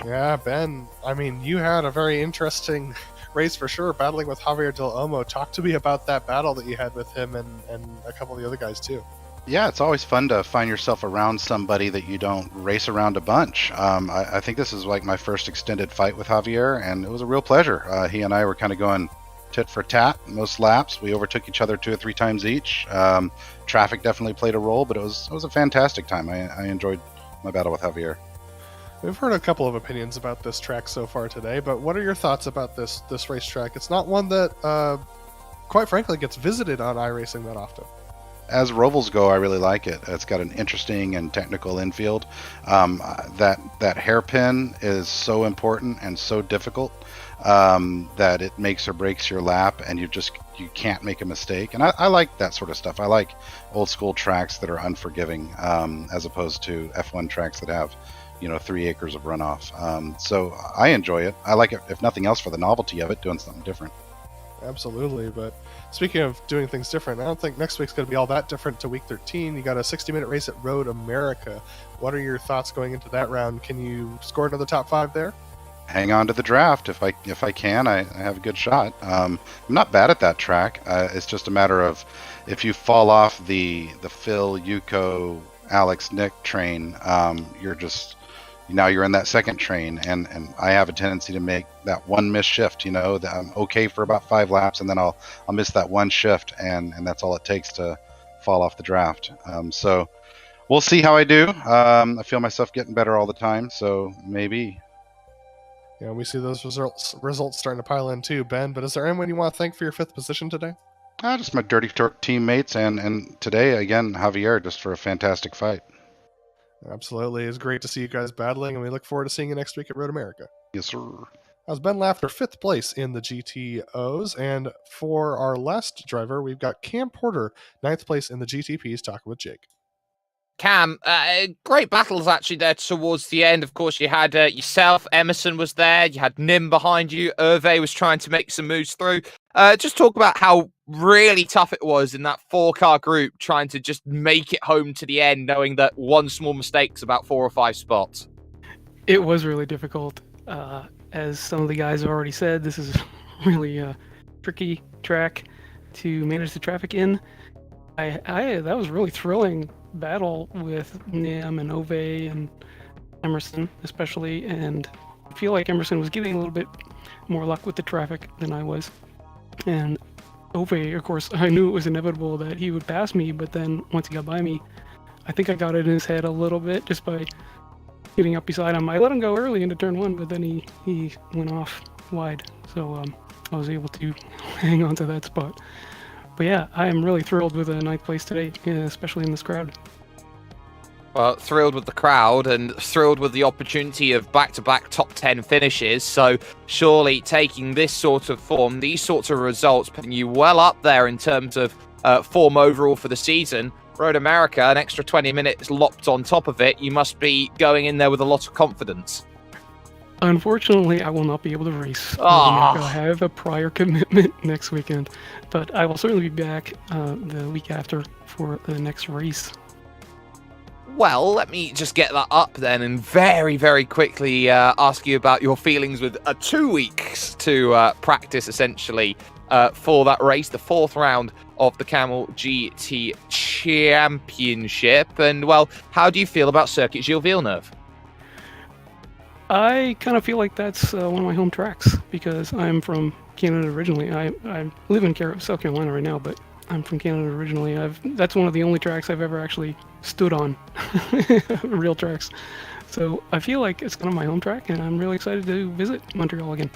Yeah, Ben, I mean, you had a very interesting race for sure, battling with Javier Del Olmo. Talk to me about that battle that you had with him and a couple of the other guys too. Yeah, it's always fun to find yourself around somebody that you don't race around a bunch. I think this is like my first extended fight with Javier, and it was a real pleasure. He and I were kind of going tit for tat most laps. We overtook each other 2 or 3 times each. Traffic definitely played a role, but it was a fantastic time. I enjoyed my battle with Javier. We've heard a couple of opinions about this track so far today, but what are your thoughts about this racetrack? It's not one that, quite frankly, gets visited on iRacing that often. As rovals go, I really like it. It's got an interesting and technical infield. That hairpin is so important and so difficult that it makes or breaks your lap, and you can't make a mistake. And I like that sort of stuff. I like old school tracks that are unforgiving, as opposed to F1 tracks that have 3 acres of runoff. So I enjoy it. I like it, if nothing else, for the novelty of it, doing something different. Absolutely, but speaking of doing things different, I don't think next week's going to be all that different to week 13. You got a 60-minute race at Road America. What are your thoughts going into that round? Can you score another top 5 there? Hang on to the draft if I can. I have a good shot. I'm not bad at that track. It's just a matter of if you fall off the Phil, Yuko, Alex, Nick train, you're in that second train, and I have a tendency to make that one missed shift, that I'm okay for about 5 laps, and then I'll miss that one shift, and that's all it takes to fall off the draft. So we'll see how I do. I feel myself getting better all the time, so maybe. Yeah, we see those results starting to pile in too, Ben, but is there anyone you want to thank for your 5th position today? Just my Dirty Torque teammates, and today, again, Javier, just for a fantastic fight. Absolutely. It's great to see you guys battling, and we look forward to seeing you next week at Road America. Yes, sir. That was Ben Lafter, 5th place in the GTOs, and for our last driver, we've got Cam Porter, 9th place in the GTPs, talking with Jake. Cam, great battles actually there towards the end. Of course, you had yourself, Emerson was there, you had Nim behind you, Hervé was trying to make some moves through. Just talk about how really tough it was in that 4-car group trying to just make it home to the end, knowing that one small mistake's about 4 or 5 spots. It was really difficult. As some of the guys have already said, this is really a tricky track to manage the traffic in. That was a really thrilling battle with Nim and Ove and Emerson especially, and I feel like Emerson was getting a little bit more luck with the traffic than I was. And Ove, of course, I knew it was inevitable that he would pass me, but then once he got by me, I think I got it in his head a little bit just by getting up beside him. I let him go early into turn 1, but then he went off wide, so I was able to hang on to that spot. But yeah, I am really thrilled with the 9th place today, especially in this crowd. Well, thrilled with the crowd and thrilled with the opportunity of back-to-back top 10 finishes. So surely taking this sort of form, these sorts of results, putting you well up there in terms of form overall for the season. Road America, an extra 20 minutes lopped on top of it. You must be going in there with a lot of confidence. Unfortunately, I will not be able to race. Oh. I have a prior commitment next weekend, but I will certainly be back the week after for the next race. Well, let me just get that up then and very, very quickly ask you about your feelings with 2 weeks to practice, essentially, for that race, the 4th round of the Kamel GT Championship. And, well, how do you feel about Circuit Gilles Villeneuve? I kind of feel like that's one of my home tracks because I'm from Canada originally. I live in South Carolina right now, but I'm from Canada originally. That's one of the only tracks I've ever actually stood on, real tracks. So I feel like it's kind of my home track, and I'm really excited to visit Montreal again.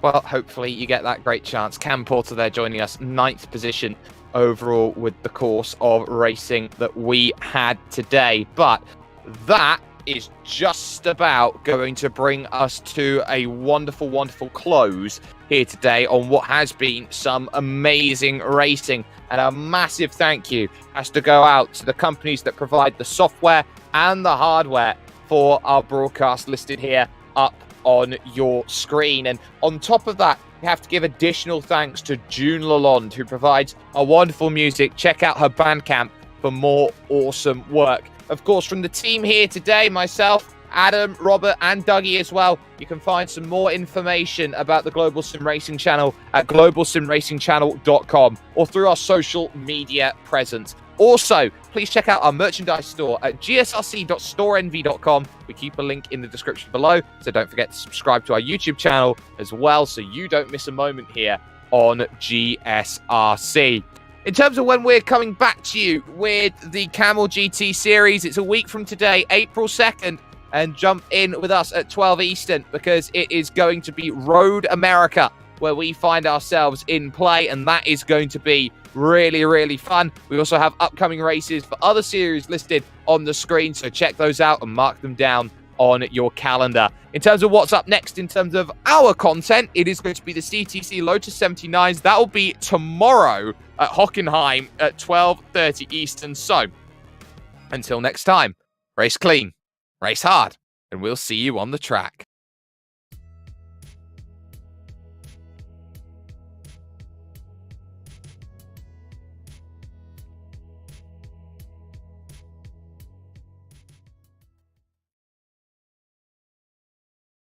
Well, hopefully you get that great chance. Cam Porter there joining us, 9th position overall with the course of racing that we had today. But that is just about going to bring us to a wonderful, wonderful close here today on what has been some amazing racing. And a massive thank you has to go out to the companies that provide the software and the hardware for our broadcast listed here up on your screen. And on top of that, we have to give additional thanks to June Lalonde, who provides a wonderful music. Check out her Bandcamp for more awesome work. Of course, from the team here today, myself, Adam, Robert, and Dougie as well, you can find some more information about the Global Sim Racing channel at globalsimracingchannel.com or through our social media presence. Also, please check out our merchandise store at gsrc.storenvy.com. We keep a link in the description below, so don't forget to subscribe to our YouTube channel as well so you don't miss a moment here on GSRC. In terms of when we're coming back to you with the Kamel GT series, it's a week from today, April 2nd, and jump in with us at 12 Eastern because it is going to be Road America where we find ourselves in play, and that is going to be really, really fun. We also have upcoming races for other series listed on the screen, so check those out and mark them down on your calendar. In terms of what's up next, in terms of our content, it is going to be the CTC Lotus 79s. That will be tomorrow at Hockenheim at 12:30 Eastern. So, until next time, race clean, race hard, and we'll see you on the track.